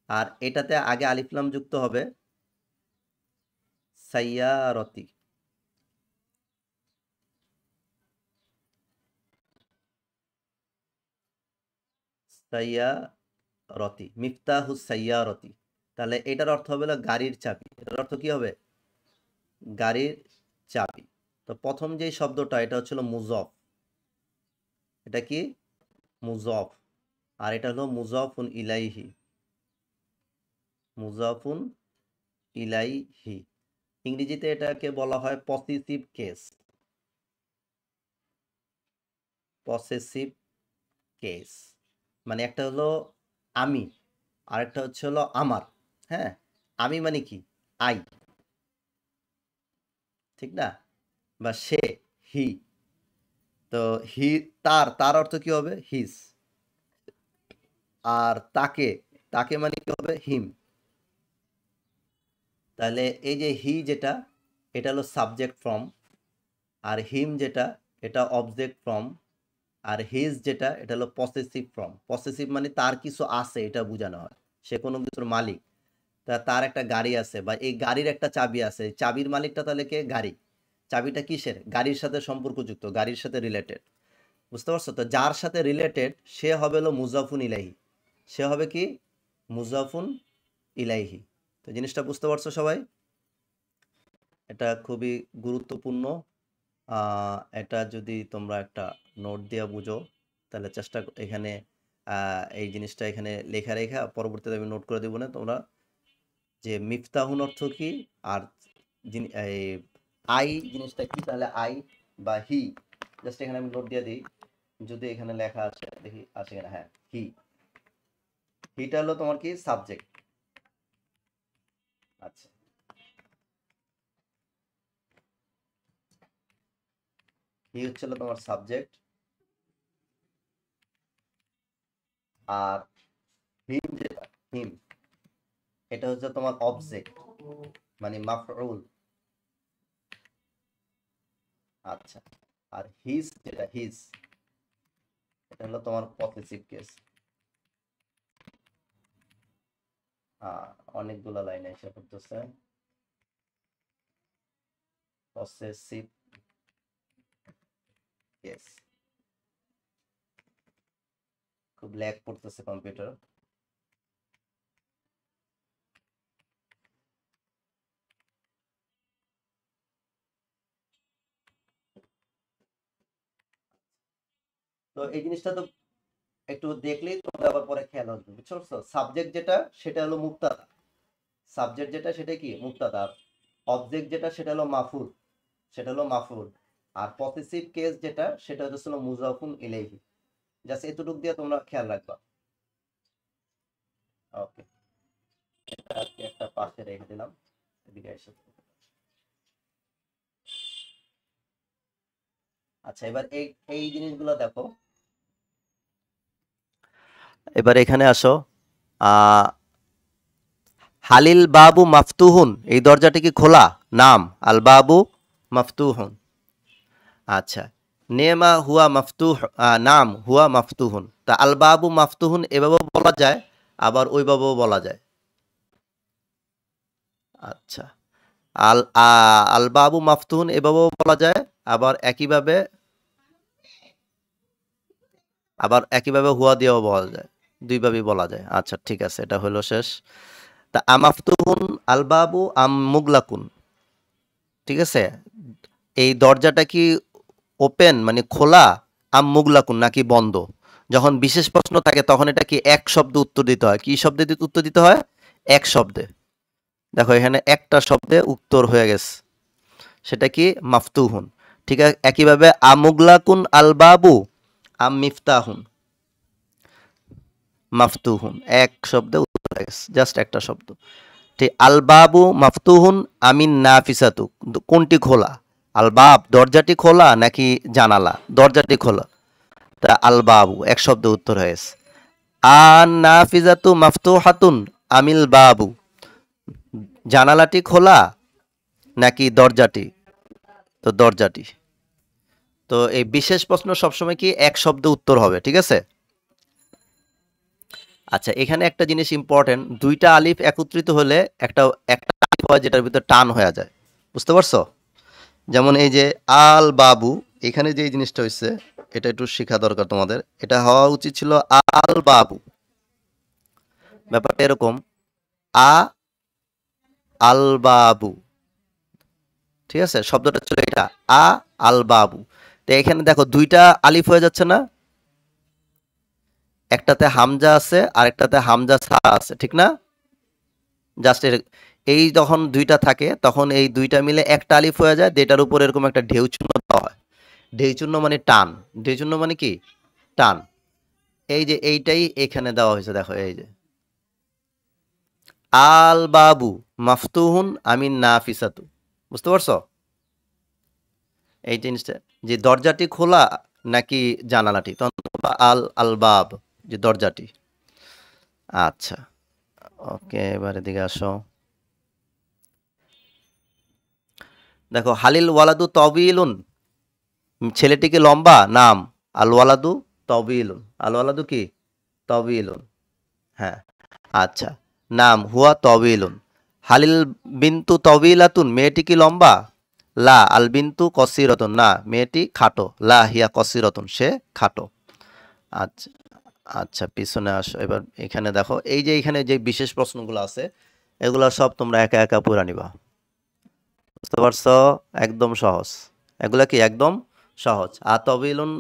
আর এটাতে আগে আলিফ লাম যুক্ত হবে, সাইয়ারতি। সাইয়ারতি, মিফতাহু সাইয়ারতি। তাহলে এটার অর্থ হবে হলো গাড়ির চাবি। এটার অর্থ কি হবে? গাড়ির চাবি। তো প্রথম যেই শব্দটা এটা হচ্ছিল মুজফ, এটা কি? মুজফ। আর এটা হলো মুজাফুন ইলাইহি, মুজাফুন ইলাইহি। ইংরেজিতে এটাকে বলা হয় পসেসিভ কেস, পসেসিভ কেস। মানে একটা হলো আমি, আরেকটা হচ্ছে হলো আমার। হ্যাঁ, আমি মানে কি? আই, ঠিক না? বা সে, হি। তো হি, তার, তার অর্থ কি হবে? হিজ। আর তাকে, তাকে মানে কি হবে? হিম। তাহলে এই যে হি যেটা, এটা হলো সাবজেক্ট ফর্ম, আর হিম যেটা, এটা অবজেক্ট ফর্ম, আর হিজ যেটা, এটা হলো পসেসিভ ফর্ম। পসেসিভ মানে তার কিছু আছে এটা বোঝানো হয়, সে কোনো কিছুর মালিক। তা তার একটা গাড়ি আছে, বা এই গাড়ির একটা চাবি আছে, চাবির মালিকটা তাহলে কে? গাড়ি। চাবিটা কিসের? গাড়ির সাথে সম্পর্কযুক্ত, গাড়ির সাথে রিলেটেড। বুঝতে পারছো তো? যার সাথে রিলেটেড সে হবে হলো মুজাফুন ইলাইহি, সে হবে কি? মুজাফুন ইলাইহি। তো জিনিসটা বুঝতে পারছো সবাই? এটা খুবই গুরুত্বপূর্ণ। এটা যদি তোমরা একটা নোট দিয়ে বুঝো, তাহলে এখানে এই জিনিসটা এখানে লেখা রেখা পরবর্তীতে আমি নোট করে দেবো না তোমরা, যে মিফতাহুন অর্থ কি, আর এই আই জিনিসটা কি। তাহলে আই বা হি, জাস্ট এখানে আমি নোট দিয়ে দিই, যদি এখানে লেখা আছে দেখি আছে কিনা। হ্যাঁ, হি, হিটা হলো তোমার কি? সাবজেক্ট। আচ্ছা, হি হচ্ছে হলো তোমার সাবজেক্ট, আর হিম যেটা, হিম, এটা হচ্ছে তোমার অবজেক্ট, মানে মাফউল। আচ্ছা, আর হিজ যেটা, হিজ, এটা হলো তোমার পসেসিভ কেস। অনেকগুলা লাইন এসে পড়তেছে। পসেসিভ কেস, খুব ল্যাগ করতেছে কম্পিউটার। তো এই জিনিসটা তো একটু দেখলেই তোমরা আবার পরে খেয়াল আসবে, বুঝছো? সাবজেক্ট যেটা সেটা হলো মুক্তাদা, সাবজেক্ট যেটা সেটা কি? মুক্তাদা। অবজেক্ট যেটা সেটা হলো মাফুল, সেটা হলো মাফুল। আর পসেসিভ কেস যেটা সেটা হচ্ছে মুজাফুন ইলাইহি। জাস্ট এতটুকু দিয়ে তোমরা খেয়াল রাখবা। ওকে, এটা আজকে একটা পাশে রেখে দিলাম, এদিকে এসে। আচ্ছা, এবার এই এই জিনিসগুলো দেখো। এবার এখানে আসো, আহ, হালিল বাবু মাফতুহুন, এই দরজাটি কি খোলা? নাম, আল বাবু মাফতুহুন। আচ্ছা, নেমা হুয়া মাফতুহ, নাম হুয়া মাফতুহুন। তা আল বাবু মাফতুহুন এভাবেও বলা যায়, আবার ওইভাবেও বলা যায়। আচ্ছা, আল বাবু মাফতুহুন এভাবেও বলা যায়, আবার একইভাবে হুয়া দিয়েও বলা যায়, দুইভাবেই বলা যায়। আচ্ছা ঠিক আছে, এটা হলো শেষ। তা আমাফতুহুন আল বাবু আম মুগলাকুন, ঠিক আছে, এই দরজাটা কি ওপেন মানে খোলা, আম মুগলাকুন নাকি বন্ধ? যখন বিশেষ প্রশ্ন থাকে তখন এটা কি এক শব্দে উত্তর দিতে হয়। কি শব্দে উত্তর দিতে হয়? এক শব্দে। দেখো এখানে একটা শব্দে উত্তর হয়ে গেছে, সেটা কি? মাফতুহুন। ঠিক আছে, একইভাবে আমুগলাকুন আল বাবু আম মিফতাহুন, মাফতুহুন, এক শব্দে উত্তর হয়ে গেছে, জাস্ট একটা শব্দ। ঠিক, আল বাবু মাফতুহুন আমিন নাফিসাতু, কোনটি খোলা? আল বাব দরজাটি খোলা নাকি জানালা? দরজাটি খোলা। তা আল বাবু এক শব্দে উত্তর হয়েছে। আন নাফিজাতু মাফতুহাতুন আমিল বাবু, জানালাটি খোলা নাকি দরজাটি? তো দরজাটি। তো এই বিশেষ প্রশ্ন সবসময় কি এক শব্দে উত্তর হবে, ঠিক আছে। আচ্ছা, এখানে একটা জিনিস ইম্পর্টেন্ট, দুইটা আলিফ একত্রিত হলে একটা একটা আলিফ হয় যেটার ভিতর টান হয়ে যায়, বুঝতে পারছো? যেমন এই যে আল বাবু, এখানে যে এই জিনিসটা হয়েছে, এটা একটু শেখা দরকার তোমাদের। এটা হওয়া উচিত ছিল আল বাবু, ব্যাপারটা এরকম, আ আল বাবু, ঠিক আছে, শব্দটা ছিল এটা, আ আল বাবু। তো এখানে দেখো দুইটা আলিফ হয়ে যাচ্ছে না, একটাতে হামজা আছে আর একটাতে হামজা ছাড়া আছে, ঠিক না? জাস্ট এই যখন দুইটা থাকে তখন এই দুইটা মিলে একটা আলিফ হয়ে যায়, যেটার উপর এরকম একটা ঢেউ চিহ্ন দেওয়া হয়। ঢেউ চিহ্ন মানে টান, ঢেউ চিহ্ন মানে কি? টান। এই যে এইটাই এখানে দেওয়া হয়েছে, দেখো এই যে আল বাবু মাফতুহুন আমিন নাফিসাতু, বুঝতে পারছো এই জিনিসটা, যে দরজাটি খোলা নাকি জানালাটি? তখন বলবা আল আল বাব, যে দরজাটি। আচ্ছা, ওকে, এবারে দিকে আসো। দেখো, হালিল ওয়ালাদু তবিলুন, ছেলেটি কি লম্বা? নাম, আল ওয়ালাদু তবিলুন, আল ওয়ালাদু কি? তবিলুন, হ্যাঁ। আচ্ছা, নাম হুয়া তবিলুন। হালিল বিন্তু তবিলাতুন, মেয়েটি কি লম্বা? লা আল বিন্তু কসিরতুন, না মেয়েটি খাটো। লা হিয়া কসিরতুন, সে খাটো। আচ্ছা, আচ্ছা পিছনে আসো এবার। এখানে দেখো এই যে এখানে যে বিশেষ প্রশ্নগুলো আছে, এগুলো সব তোমরা একা একা পড়ে নিবা, বুঝতে পারছো? একদম সহজ, এগুলা কি একদম সহজ। আতবিলুন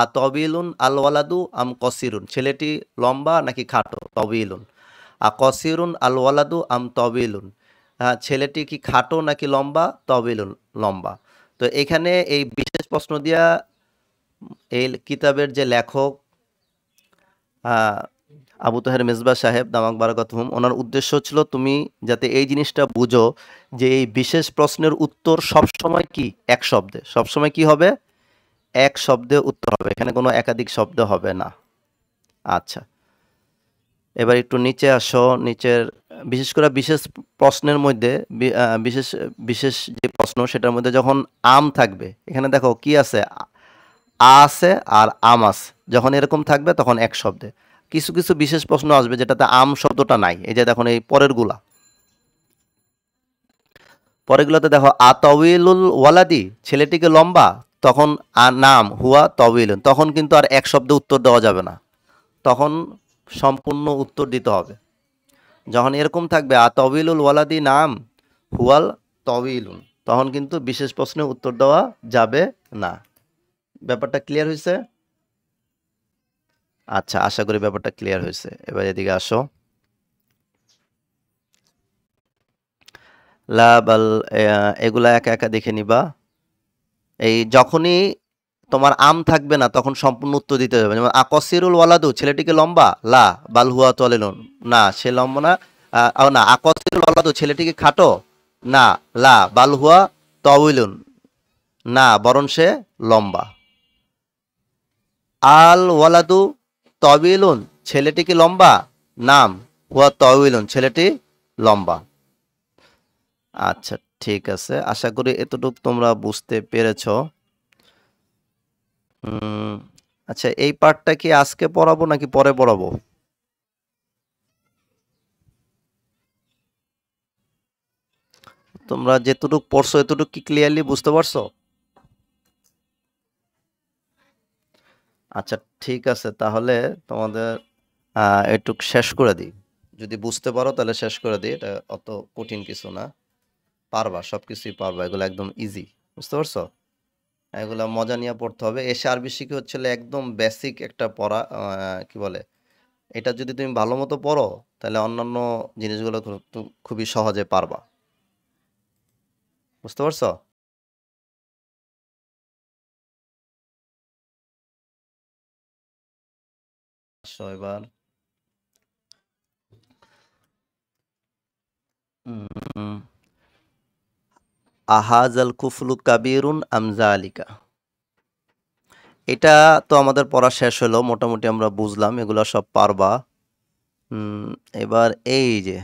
আতবিলুন আল ওয়ালাদু আম কসিরুন, ছেলেটি লম্বা নাকি খাটো? তবিলুন। কসিরুন আল ওয়ালাদু আম তবিলুন, ছেলেটি কি খাটো নাকি লম্বা? তবিলুন, লম্বা। তো এখানে এই বিশেষ প্রশ্ন দিয়া এই কিতাবের যে লেখক আহ, আবু তাহের মেজবা সাহেব দামাক বারাকাতুহুম, ওনার উদ্দেশ্য ছিল তুমি যাতে এই জিনিসটা বুঝো যে এই বিশেষ প্রশ্নের উত্তর সবসময় কি? এক শব্দে। সবসময় কি হবে? এক শব্দে উত্তর হবে, এখানে কোনো একাধিক শব্দ হবে না। আচ্ছা, এবার একটু নিচে আসো। নিচের বিশেষ করে বিশেষ প্রশ্নের মধ্যে বিশেষ বিশেষ যে প্রশ্ন সেটার মধ্যে যখন আম থাকবে, এখানে দেখো কি আছে, আছে আর আম আছে, যখন এরকম থাকবে তখন এক শব্দে। কিছু কিছু বিশেষ প্রশ্ন আসবে যেটাতে আম শব্দটা নাই, এই যে দেখুন এই পরেরগুলোতে দেখো আতউইলুল ওয়ালাদি, ছেলেটিকে লম্বা, তখন নাম হুয়া তউইলুন, তখন কিন্তু আর এক শব্দে উত্তর দেওয়া যাবে না, তখন সম্পূর্ণ উত্তর দিতে হবে। যখন এরকম থাকবে আতউইলুল ওয়ালাদি নাম হুয়াল তউইলুন, তখন কিন্তু বিশেষ প্রশ্নের উত্তর দেওয়া যাবে না। ব্যাপারটা ক্লিয়ার হয়েছে? আচ্ছা, আশা করি ব্যাপারটা ক্লিয়ার হয়েছে। এবার এদিকে আসো। লাবাল, এগুলা একা একা দেখে নিবা। এই যখনই তোমার আম থাকবে না তখন সম্পূর্ণ উত্তর দিতে হবে। যেমন আকসিরুল ওয়ালাদু, ছেলেটিকে লম্বা? লা বাল হুয়া তলিলুন, না সে লম্বা না। না আকসিরুল ওয়ালাদু, ছেলেটিকে খাটো? না লা বাল হুয়া তউইলুন, না বরং সে লম্বা। আল ওয়ালাদু তবিলুন, ছেলেটি কি লম্বা? নাম হুয়া তওয়িলুন, ছেলেটি লম্বা। আচ্ছা ঠিক আছে, আশা করি এতটুকু তোমরা বুঝতে পেরেছ। উম, আচ্ছা এই পার্টটা কি আজকে পড়াবো নাকি পরে পড়াবো? তোমরা যেতটুকু পড়ছো এতটুকু কি ক্লিয়ারলি বুঝতে পারছো? আচ্ছা ঠিক আছে, তাহলে তোমাদের এটুক শেষ করে দিই। যদি বুঝতে পারো তাহলে শেষ করে দিই, এটা অত কঠিন কিছু না, পারবা, সবকিছুই পারবা, এগুলো একদম ইজি। বুঝতে পারছো? এগুলা মজা নিয়ে পড়তে হবে। এসে আরবি শিখে হচ্ছে একদম বেসিক একটা পড়া, কি বলে, এটা যদি তুমি ভালো মতো পড়ো তাহলে অন্যান্য জিনিসগুলো খুবই সহজে পারবা। বুঝতে পারছো? আসো এবার। উম, আহাজাল কুফলু কাবিরুন আমজা আলিকা, এটা তো আমাদের পড়া শেষ হলো, মোটামুটি আমরা বুঝলাম, এগুলো সব পারবা। উম, এবার এই যে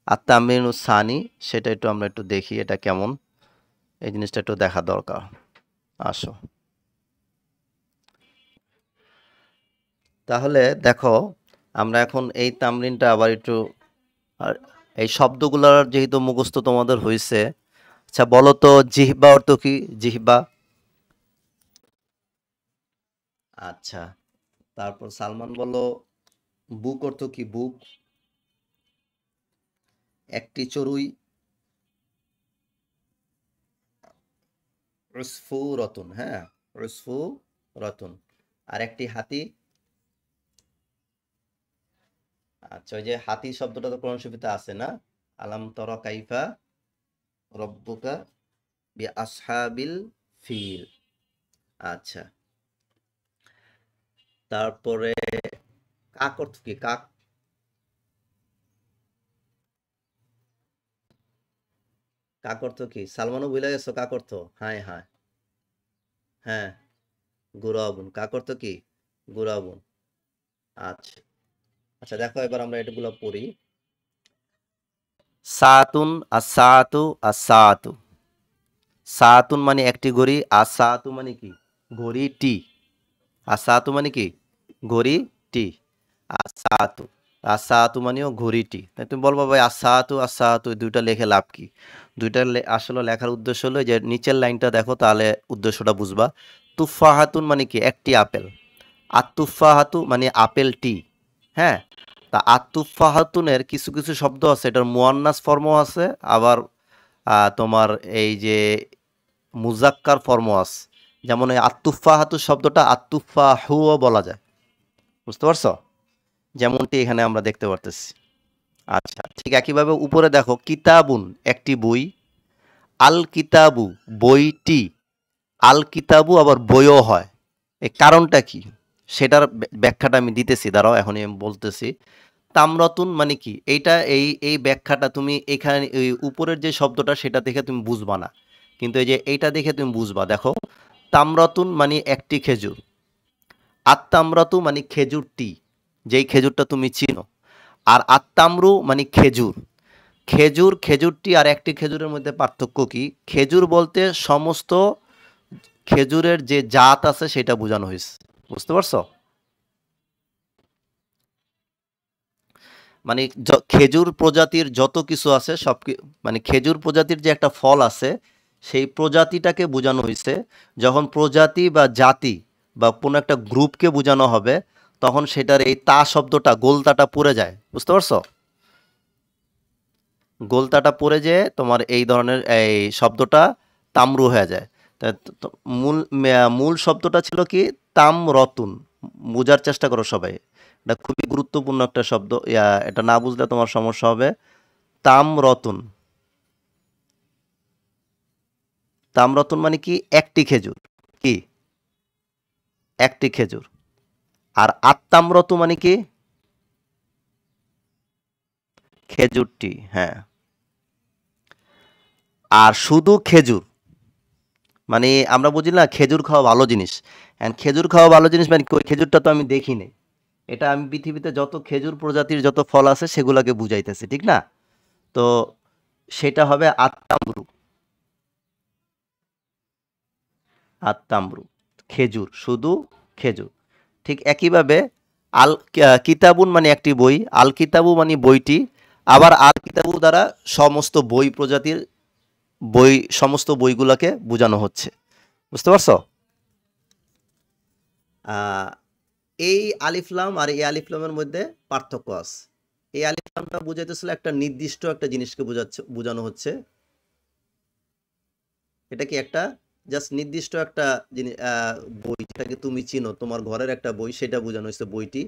আত্মামিনু সানি, সেটা একটু আমরা একটু দেখি এটা কেমন, এই জিনিসটা একটু দেখা দরকার। আসো তাহলে দেখো, আমরা এখন এই তামরিনটা আবার একটু, আর এই শব্দগুলোর যেহেতু মুখস্থ তোমাদের হয়েছে, আচ্ছা বলো তো জিহ্বা অর্থ কি? জিহ্বা। আচ্ছা, তারপর সালমান বলো বুক অর্থ কি? বুক। একটি চড়ুই। উসফু রতন, হ্যাঁ, উসফু রতন। আর একটি হাতি। আচ্ছা, ওই যে হাতি শব্দটা তো কোরআন শরীফে আছে না? আলাম তরা কাইফা রব্বুকা বি আসহাবিল ফিল। আচ্ছা, তারপরে কাক অর্থ কি? কাক। কাক অর্থ কি? সালমানও ভুলে গেছো কাক অর্থ? হ্যাঁ হ্যাঁ, হ্যাঁ, গুরাবুন, কাক অর্থ কি? গুরাবুন। আচ্ছা, আচ্ছা দেখো এবার আমরা এটাগুলো পড়ি। সাতুন, আসাতু, আসাতু। সাতুন মানে একটি ঘড়ি, আসাতু মানে কি? ঘড়িটি। আসাতু মানে কি? ঘড়িটি। আসাতু, আসাতু মানেও ঘড়িটি। তাই তুমি বলবো ভাই আসাতু আসাতু এই দুইটা লেখে লাভ কি? দুইটা আসলে লেখার উদ্দেশ্য হলো যে নিচের লাইনটা দেখো, তাহলে উদ্দেশ্যটা বুঝবা। তুফাহাতুন মানে কি? একটি আপেল। আতুফাহাতু মানে আপেলটি। হ্যাঁ, তা আতুফাহাতুনের কিছু কিছু শব্দ আছে, এটার মুয়ান্নাস ফর্মও আছে, আবার তোমার এই যে মুজাক্কার ফর্মও আছে। যেমন এই আতুফাহাতু শব্দটা আতুফাহুও বলা যায়। বুঝতে পারছো? যেমনটি এখানে আমরা দেখতে পারতেছি। আচ্ছা, ঠিক একইভাবে উপরে দেখো কিতাবুন, একটি বই। আল কিতাবু, বইটি। আল কিতাবু আবার বইও হয়, এই কারণটা কি সেটার ব্যাখ্যাটা আমি দিতেছি, দাঁড়াও এখনই আমি বলতেছি। তামরতুন মানে কি? এইটা এই এই ব্যাখ্যাটা তুমি এখানে এই উপরের যে শব্দটা সেটা দেখে তুমি বুঝবা না, কিন্তু এই যে এইটা দেখে তুমি বুঝবা। দেখো, তামরতুন মানে একটি খেজুর। আত্মাম্রতু মানে খেজুরটি, যেই খেজুরটা তুমি চিনো। আর আত্তাম্রু মানে খেজুর। খেজুর, খেজুরটি আর একটি খেজুরের মধ্যে পার্থক্য কি? খেজুর বলতে সমস্ত খেজুরের যে জাত আছে সেটা বোঝানো হয়েছে। বুঝতে পারছো? মানে খেজুর প্রজাতির যত কিছু আছে সব মানে খেজুর প্রজাতির যে একটা ফল আছে সেই প্রজাতিটাকে বোঝানো হয়েছে। যখন প্রজাতি বা জাতি বা কোনো একটা গ্রুপকে বোঝানো হবে তখন সেটার এই তা শব্দটা গোলতাটা পড়ে যায়। বুঝতে পারছো? গোলতাটা পড়ে যেয়ে তোমার এই ধরনের এই শব্দটা তাম্রু হয়ে যায়। তা মূল মূল শব্দটা ছিল কি? তামরতুন। বোঝার চেষ্টা করো সবাই, এটা খুবই গুরুত্বপূর্ণ একটা শব্দ, এটা না বুঝলে তোমার সমস্যা হবে। তামরতুন, তামরতুন মানে কি? একটি খেজুর। কি? একটি খেজুর। আর আত্মাম্রতু মানে কি? খেজুরটি, হ্যাঁ। আর শুধু খেজুর মানে আমরা বুঝি না খেজুর খাওয়া ভালো জিনিস। খেজুর খাওয়া ভালো জিনিস মানে কি? ওই খেজুরটা তো আমি দেখিনি, এটা আমি পৃথিবীতে যত খেজুর প্রজাতির যত ফল আছে সেগুলোকে বুঝাইতেছি, ঠিক না? তো সেটা হবে আত্তামরু। আত্তামরু খেজুর, শুধু খেজুর। ঠিক একইভাবে কিতাবুন মানে একটি বই, আল কিতাবু মানে বইটি, আবার আল কিতাবু দ্বারা সমস্ত বই প্রজাতির বই, সমস্ত বইগুলোকে বোঝানো হচ্ছে। বুঝতে পারছো? আহ, এই আলিফলাম আর এই আলিফলামের মধ্যে পার্থক্য আছে। এই আলিফলামটা বুঝাইতেছিল একটা নির্দিষ্ট একটা জিনিসকে বোঝানো হচ্ছে। এটা কি একটা জাস্ট নির্দিষ্ট একটা জিনিস, বই যেটাকে তুমি চিনো, তোমার ঘরের একটা বই, সেটা বোঝানো হয়েছে বইটি।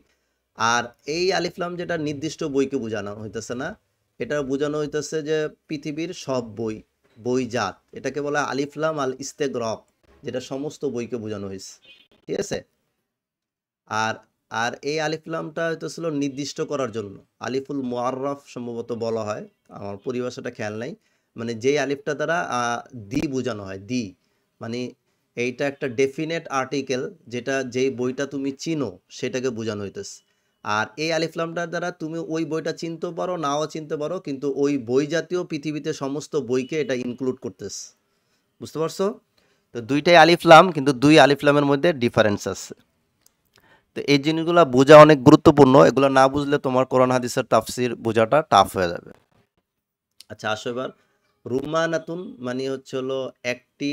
আর এই আলিফলাম যেটা নির্দিষ্ট বইকে বোঝানো হইতেছে না, এটা বোঝানো হইতেছে যে পৃথিবীর সব বই, বই জাত, এটাকে বলা আলিফলাম আল ইস্তেগরক, যেটা সমস্ত বইকে বোঝানো হয়েছে। ঠিক আছে? আর আর এই আলিফলামটা হইতেছিল নির্দিষ্ট করার জন্য, আলিফুল মুআররাফ সম্ভবত বলা হয়, আমার পরিভাষাটা খেয়াল নাই। মানে যেই আলিফটা দ্বারা দি বোঝানো হয়, দি মানে এইটা একটা ডেফিনেট আর্টিকেল, যেটা যেই বইটা তুমি চিনো সেটাকে বোঝানো হইতেছে। আর এই আলিফলামটার দ্বারা তুমি ওই বইটা চিনতে পারো, নাও চিনতে পারো, কিন্তু ওই বই জাতীয় পৃথিবীতে সমস্ত বইকে এটা ইনক্লুড করতেছে। বুঝতে পারছো? তো দুইটাই আলিফলাম, কিন্তু দুই আলিফলামের মধ্যে ডিফারেন্স আছে। তো এই জিনিসগুলো বোঝা অনেক গুরুত্বপূর্ণ, এগুলো না বুঝলে তোমার কোরআন হাদিসের তাফসির বোঝাটা টাফ হয়ে যাবে। আচ্ছা, আসো এবার। রুম্মানাতুন মানে হচ্ছে হলো একটি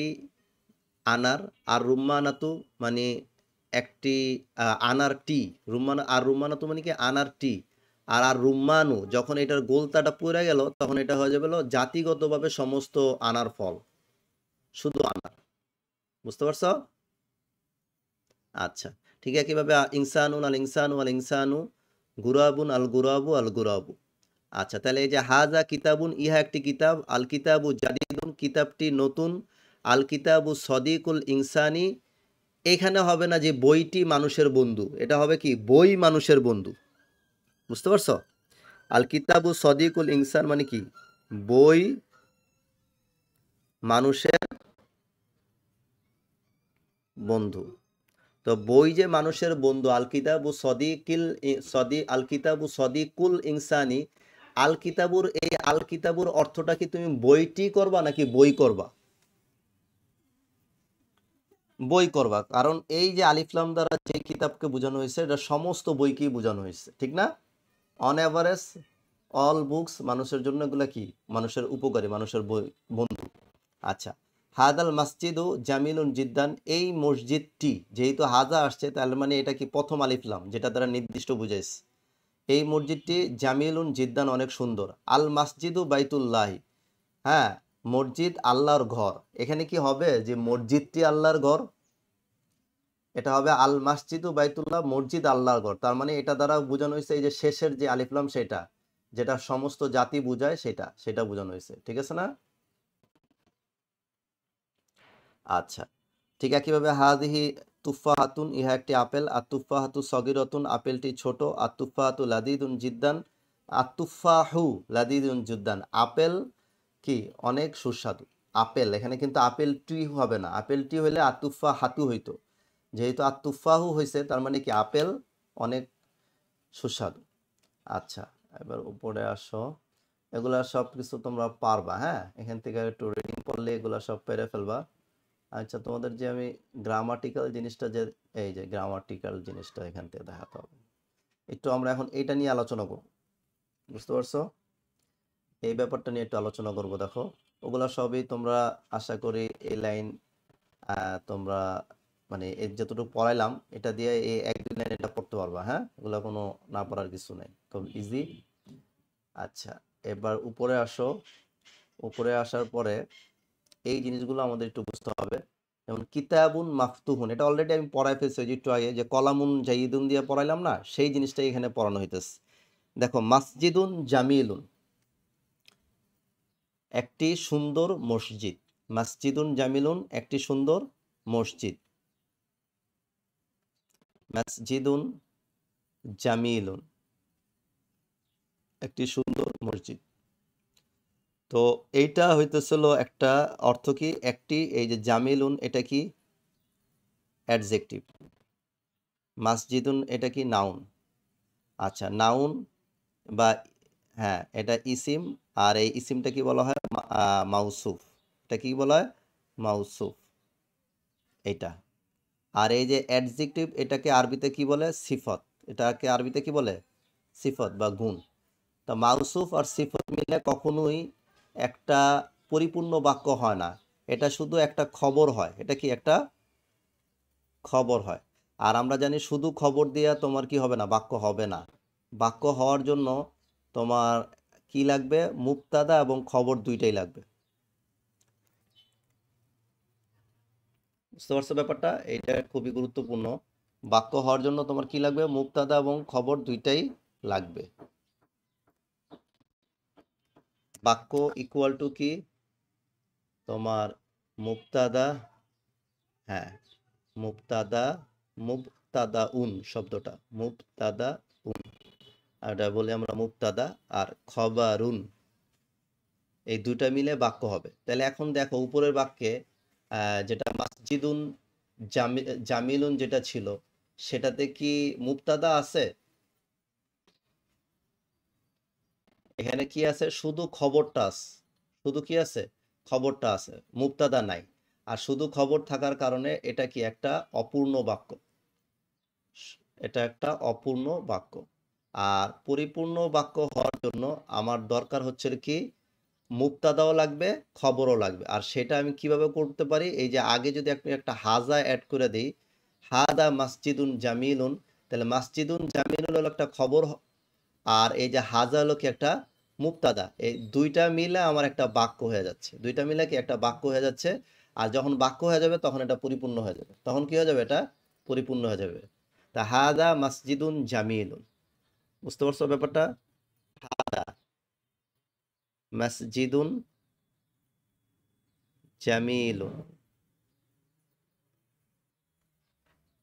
আনার, আর রুম্মানাতু মানে একটি আনার টি। রুম্মানাতু মানে কি আনার টি। আর আর রুম্মানু, যখন এটার গোলতাটা পড়ে গেল তখন এটা হয়ে যাবে হলো জাতিগতভাবে সমস্ত আনার ফল, শুধু আনার। বুঝতে পারছো? আচ্ছা, ঠিক আছে। কিভাবে ইনসানুন আল ইনসানু আল ইনসানু, গুরাবুন আল গুরাবু আল গুরাবু। আচ্ছা, তাহলে এই যে হাজা কিতাবুন, ইহা একটি কিতাব, আল কিতাবু জাদিদুন কিতাবটি নতুন, আল কিতাবু সদিকুল ইনসানি, এখানে হবে না যে বইটি মানুষের বন্ধু, এটা হবে কি বই মানুষের বন্ধু। বুঝতে পারছো? আল কিতাবু সদিকুল ইনসান মানে কি বই মানুষের বন্ধু। তো বই যে মানুষের বন্ধু, আল কিতাবু সদিকিল আল কিতাবু সদিকুল ইনসানি, আল কিতাবুর এই আল কিতাবুর অর্থটা কি তুমি বইটি করবা নাকি বই করবা? বই করবা, কারণ এই যে আলিফলাম দ্বারা যে কিতাবকে বোঝানো হয়েছে এটা সমস্ত বইকেই বোঝানো হয়েছে, ঠিক না? অন অ্যাভারেজ অল বুকস মানুষের জন্য এগুলা কি মানুষের উপকারী, মানুষের বই বন্ধু। আচ্ছা, হাদাল মসজিদু জামিলুন জিদ্দান, এই মসজিদটি, যেহেতু হাজা আসছে তাহলে মানে এটা কি প্রথম আলিফলাম যেটা দ্বারা নির্দিষ্ট বুঝাইছে। এই মসজিদটি জামিলুন জিদ্দান অনেক সুন্দর, আল মসজিদু বাইতুল্লাহি, হ্যাঁ, মসজিদ আল্লাহর ঘর। এখানে কি হবে যে মসজিদটি আল্লাহর ঘর, এটা হবে আল মসজিদু বাইতুল্লাহ, মসজিদ আল্লাহর ঘর। তার মানে এটা দ্বারা বোঝানো হয়েছে এই যে শেষের যে আলিফলাম সেটা, যেটা সমস্ত জাতি বুঝায়, সেটা সেটা বোঝানো হয়েছে। ঠিক আছে না? আচ্ছা, ঠিক একইভাবে হাদিহি তুফাহাতুন, ইহা একটি আপেল, আর তুফাহাতু সগিরতুন, আপেলটি ছোট, আর তুফাহাতু লাদিদুন জিদ্দান, আর তুফাহু লাদিদুন জিদ্দান, আপেল কি অনেক সুস্বাদু। আপেল এখানে কিন্তু আপেল টি হবে না, আপেল টি হইলে আতুফা হাতু হইতো, যেহেতু আতুফাহু হয়েছে তার মানে কি আপেল অনেক সুস্বাদু। আচ্ছা, এবার উপরে আসো। এগুলা সব কিছু তোমরা পারবা, হ্যাঁ, এখান থেকে একটু রিডিং পড়লে এগুলা সব পেরে ফেলবা। আচ্ছা, তোমাদের যে আমি গ্রামাটিক্যাল জিনিসটা, যে এই যে গ্রামাটিক্যাল জিনিসটা এখান থেকে দেখাতে হবে, একটু আমরা এখন এইটা নিয়ে আলোচনা করব। বুঝতে পারছো? এই ব্যাপারটা নিয়ে একটু আলোচনা করব। দেখো, ওগুলা সবই তোমরা আশা করি এই লাইন তোমরা মানে এই যতটুকু পড়াইলাম এটা দিয়ে এই এক দুই লাইন এটা পড়তে পারবা, হ্যাঁ, এগুলা কোনো না পড়ার কিছু নেই, খুব ইজি। আচ্ছা, এবার উপরে আসো। উপরে আসার পরে এই জিনিসগুলো আমাদের একটু বুঝতে হবে। যেমন কিতাবুন মাফতুহুন, এটা অলরেডি আমি পড়াই ফেলছি ওই যে একটু আগে, যে কলামুন জাইদুন দিয়ে পড়াইলাম না, সেই জিনিসটাই এখানে পড়ানো হইতেছে। দেখো, মাসজিদুন জামিলুন, একটি সুন্দর মসজিদ। মাসজিদুন জামিলুন একটি সুন্দর মসজিদ। মাসজিদুন জামিলুন একটি সুন্দর মসজিদ। তো এইটা হইতেছিল একটা অর্থ কি, একটি, এই যে জামিলুন এটা কি অ্যাডজেক্টিভ, মাসজিদুন এটা কি নাউন। আচ্ছা, নাউন বা হ্যাঁ, এটা ইসিম। আর এই ইসিমটা কি বলা হয়? মাউসুফ। এটা কি বলা হয়? মাউসুফ। এটা। আর এই যে অ্যাডজেক্টিভ, এটাকে আরবিতে কি বলে? সিফত। এটাকে আরবিতে কি বলে? সিফত বা গুণ। তা মাউসুফ আর সিফত মিলে কখনোই একটা পরিপূর্ণ বাক্য হয় না। এটা শুধু একটা খবর হয়। এটা কি একটা খবর হয়। আর আমরা জানি শুধু খবর দিয়া তোমার কি হবে না? বাক্য হবে না। বাক্য হওয়ার জন্য তোমার কি লাগবে? মুক্তাদা এবং খবর দুইটাই লাগবে। বুঝতে পারছো ব্যাপারটা? এটা খুবই গুরুত্বপূর্ণ। বাক্য হওয়ার জন্য তোমার কি লাগবে? মুক্তাদা এবং খবর দুইটাই লাগবে। বাক্য ইকুয়াল টু কি? তোমার মুক্তাদা, হ্যাঁ, মুক্তাদা, মুবতাদা উন শব্দটা মুবতাদা উন, আর এটা বলি আমরা মুবতাদা আর খবরুন, এই দুটা মিলে বাক্য হবে। তাহলে এখন দেখো উপরের বাক্যে যেটা মাসজিদুন জামিলুন যেটা ছিল, সেটাতে কি মুবতাদা আছে? এখানে কি আছে? শুধু খবরটা আছে। শুধু কি আছে? খবরটা আছে, মুবতাদা নাই। আর শুধু খবর থাকার কারণে এটা কি একটা অপূর্ণ বাক্য। এটা একটা অপূর্ণ বাক্য। আর পরিপূর্ণ বাক্য হওয়ার জন্য আমার দরকার হচ্ছে কি? মুবতাদাও লাগবে, খবরও লাগবে। আর সেটা আমি কিভাবে করতে পারি? এই যে আগে যদি আপনি একটা হাজা অ্যাড করে দিই, হাদা মাসজিদুন জামিলুন, তাহলে মাসজিদুন জামিলুন হলো একটা খবর, আর এই যে হাজা হলো কি? একটা মুবতাদা। এই দুইটা মিলে আমার একটা বাক্য হয়ে যাচ্ছে। দুইটা মিলে কি একটা বাক্য হয়ে যাচ্ছে। আর যখন বাক্য হয়ে যাবে তখন এটা পরিপূর্ণ হয়ে যাবে। তখন কি হয়ে যাবে? এটা পরিপূর্ণ হয়ে যাবে। তা হাদা মাসজিদুন জামিলুন। বুঝতে পারছো ব্যাপারটা? হাদা মাসজিদুন জামিলুন,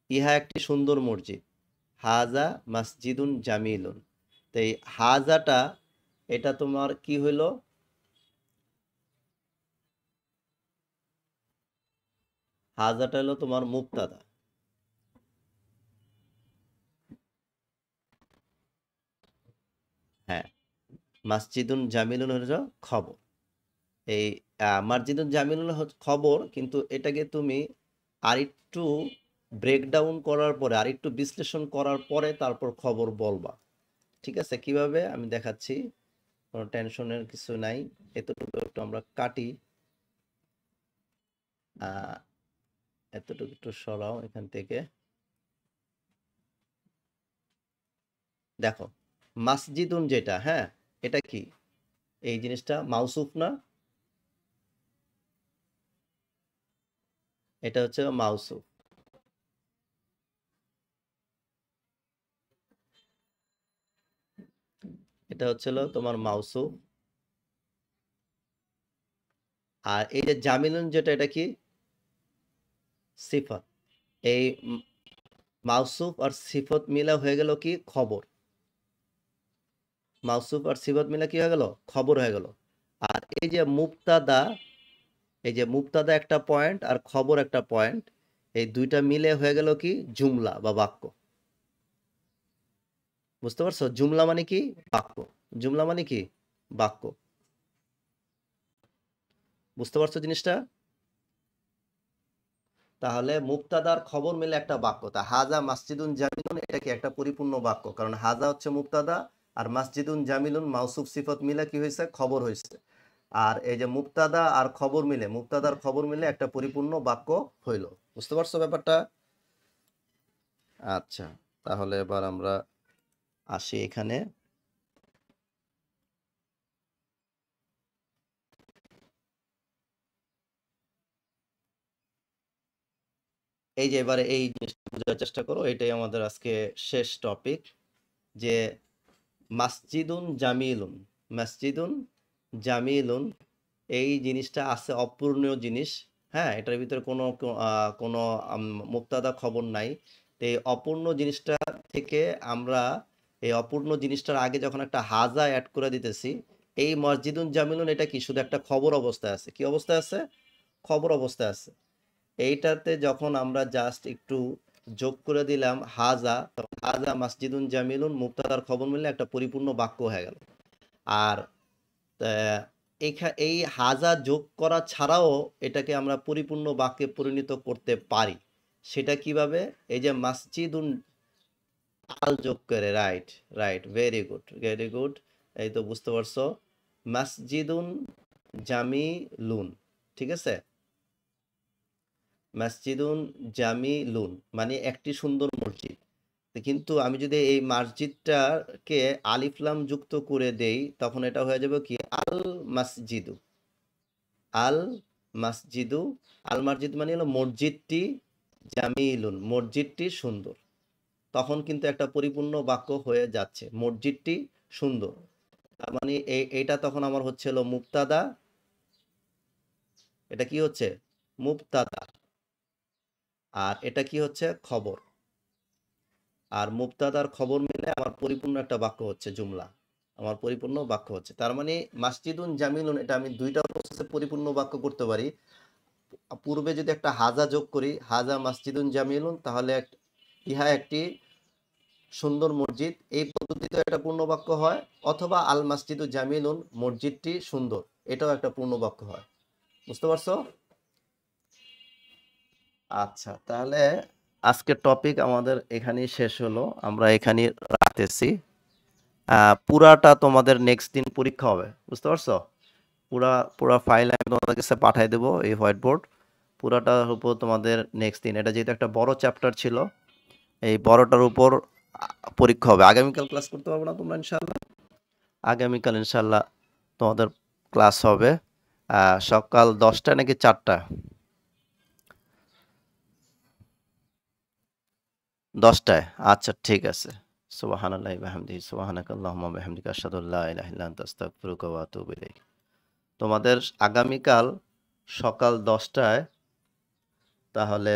ইহা একটি সুন্দর মসজিদ। হাজা মসজিদুন জামিলুন। তো এই হাজাটা, এটা তোমার কি হইল? হাজাটা হলো তোমার মুবতাদা। হ্যাঁ, মসজিদুন জামিলুন হলো খবর। এই মসজিদুন জামিলুন খবর, কিন্তু এটাকে তুমি আরেকটু ব্রেকডাউন করার পরে, আরেকটু বিশ্লেষণ করার পরে তারপর খবর বলবা। ঠিক আছে? কিভাবে আমি দেখাচ্ছি, কোনো টেনশনের কিছু নাই। এতটুকু একটু আমরা কাটি। আহ, এতটুকু একটু সরাও এখান থেকে। দেখো, মাসজিদুন যেটা, হ্যাঁ, এটা কি? এই জিনিসটা মাউসুফ না? এটা হচ্ছে মাউসুফ। এটা হচ্ছিল তোমার মাউসুফ। আর এই যে জামিলুন যেটা, এটা কি? সিফত। এই মাউসুফ আর সিফত মিলা হয়ে গেল কি? খবর। মাউসুফ আর সিফত মিলা কি হয়ে গেল? খবর হয়ে গেল। আর এই যে মুবতাদা, এই যে মুবতাদা একটা পয়েন্ট আর খবর একটা পয়েন্ট, এই দুইটা মিলে হয়ে গেল কি? জুমলা বা বাক্য। বুঝতে পারছো? জুমলা মানে কি? বাক্য। জুমলা মানে কি? বাক্য। বুঝতে পারছো জিনিসটা? তাহলে মুবতাদার খবর মিলে একটা বাক্য। তা হাজা মাসজিদুন জামিলুন, এটা কি একটা পরিপূর্ণ বাক্য? কারণ হাজা হচ্ছে মুবতাদা, আর মাসজিদুন জামিলুন মাউসুফ সিফত মিলে কি হয়েছে? খবর হয়েছে। আর এই যে মুবতাদা আর খবর মিলে, মুবতাদার খবর মিলে একটা পরিপূর্ণ বাক্য হইল। বুঝতে পারছো ব্যাপারটা? আচ্ছা, তাহলে এবার আমরা আসি এখানে। এই যে এবারে এই জিনিসটা বোঝার চেষ্টা করো, এটাই আমাদের আজকে শেষ টপিক। যে মাসজিদুন জামিলুন, মসজিদুন জামিলুন, এই জিনিসটা আছে অপূর্ণীয় জিনিস। হ্যাঁ, এটার ভিতরে কোনো মুক্তাদা খবর নাই। তো এই অপূর্ণ জিনিসটা থেকে আমরা, এই অপূর্ণ জিনিসটার আগে যখন একটা হাজা অ্যাড করে দিতেছি, এই মসজিদুন জামিলুন এটা কি? শুধু একটা খবর অবস্থায় আছে। কি অবস্থায় আছে? খবর অবস্থায় আছে। এইটাতে যখন আমরা জাস্ট একটু যোগ করে দিলাম হাজা, হাজা মাসজিদুন জামিলুন, মুবতাদার খবর মিলে একটা পরিপূর্ণ বাক্য হয়ে গেল। আর এই হাজা যোগ করা ছাড়াও এটাকে আমরা পরিপূর্ণ বাক্যে পরিণত করতে পারি। সেটা কিভাবে? এই যে মাসজিদুন আল যোগ করে, right right, very good very good, এই তো বুঝতে পারছো। মাসজিদুন জামিলুন, ঠিক আছে, মসজিদুন জামিলুন মানে একটি সুন্দর মসজিদ। কিন্তু আমি যদি এই মসজিদটাকে আলিফ লাম যুক্ত করে দেই তখন এটা হয়ে যাবে কি আল মসজিদু, আল মসজিদু, আল মসজিদ মানে হলো মসজিদটি, জামিলুন মসজিদটি সুন্দর। তখন কিন্তু একটা পরিপূর্ণ বাক্য হয়ে যাচ্ছে, মসজিদটি সুন্দর। তার মানে এইটা তখন আমার হচ্ছে হলো মুবতাদা, এটা কি হচ্ছে মুবতাদা, আর এটা কি হচ্ছে খবর। আর মুবতাদার খবর মিলে আমার পরিপূর্ণ একটা বাক্য হচ্ছে, জুমলা, আমার পরিপূর্ণ বাক্য হচ্ছে। তার মানে মাসজিদুন জামিলুন এটা আমি দুইটা প্রসেসে পরিপূর্ণ বাক্য করতে পারি। পূর্বে যদি একটা হাজা যোগ করি, হাজা মাসজিদুন জামিলুন, তাহলে ইহা একটি সুন্দর মসজিদ, এই পদ্ধতিতে একটা পূর্ণ বাক্য হয়। অথবা আল মাসজিদু জামিলুন, মসজিদটি সুন্দর, এটাও একটা পূর্ণ বাক্য হয়। বুঝতে পারছো? আচ্ছা, তাহলে আজকের টপিক আমাদের এখানেই শেষ হলো, আমরা এখানেই রাখতেছি। পুরাটা তোমাদের নেক্সট দিন পরীক্ষা হবে, বুঝতে পারছো? পুরা পুরা ফাইল আমি তোমাদের কাছে পাঠিয়ে দেবো, এই হোয়াইট বোর্ড পুরাটার উপর তোমাদের নেক্সট দিন, এটা যেহেতু একটা বড় চ্যাপ্টার ছিল, এই বড়টার উপর পরীক্ষা হবে। আগামীকাল ক্লাস করতে পারবো না তোমরা ইনশাল্লাহ? আগামীকাল ইনশাল্লাহ তোমাদের ক্লাস হবে সকাল 10টায় নাকি 4টা? 10টায়, আচ্ছা ঠিক আছে। সুবহানাল্লাহি ওয়া বিহামদিহি, সুবহানাকাল্লাহুম্মা ওয়া বিহামদিকা, আশহাদু আল্লা ইলাহা ইল্লা আনতা, আস্তাগফিরুকা ওয়া আতুবু ইলাইক। তোমাদের আগামীকাল সকাল 10টায় তাহলে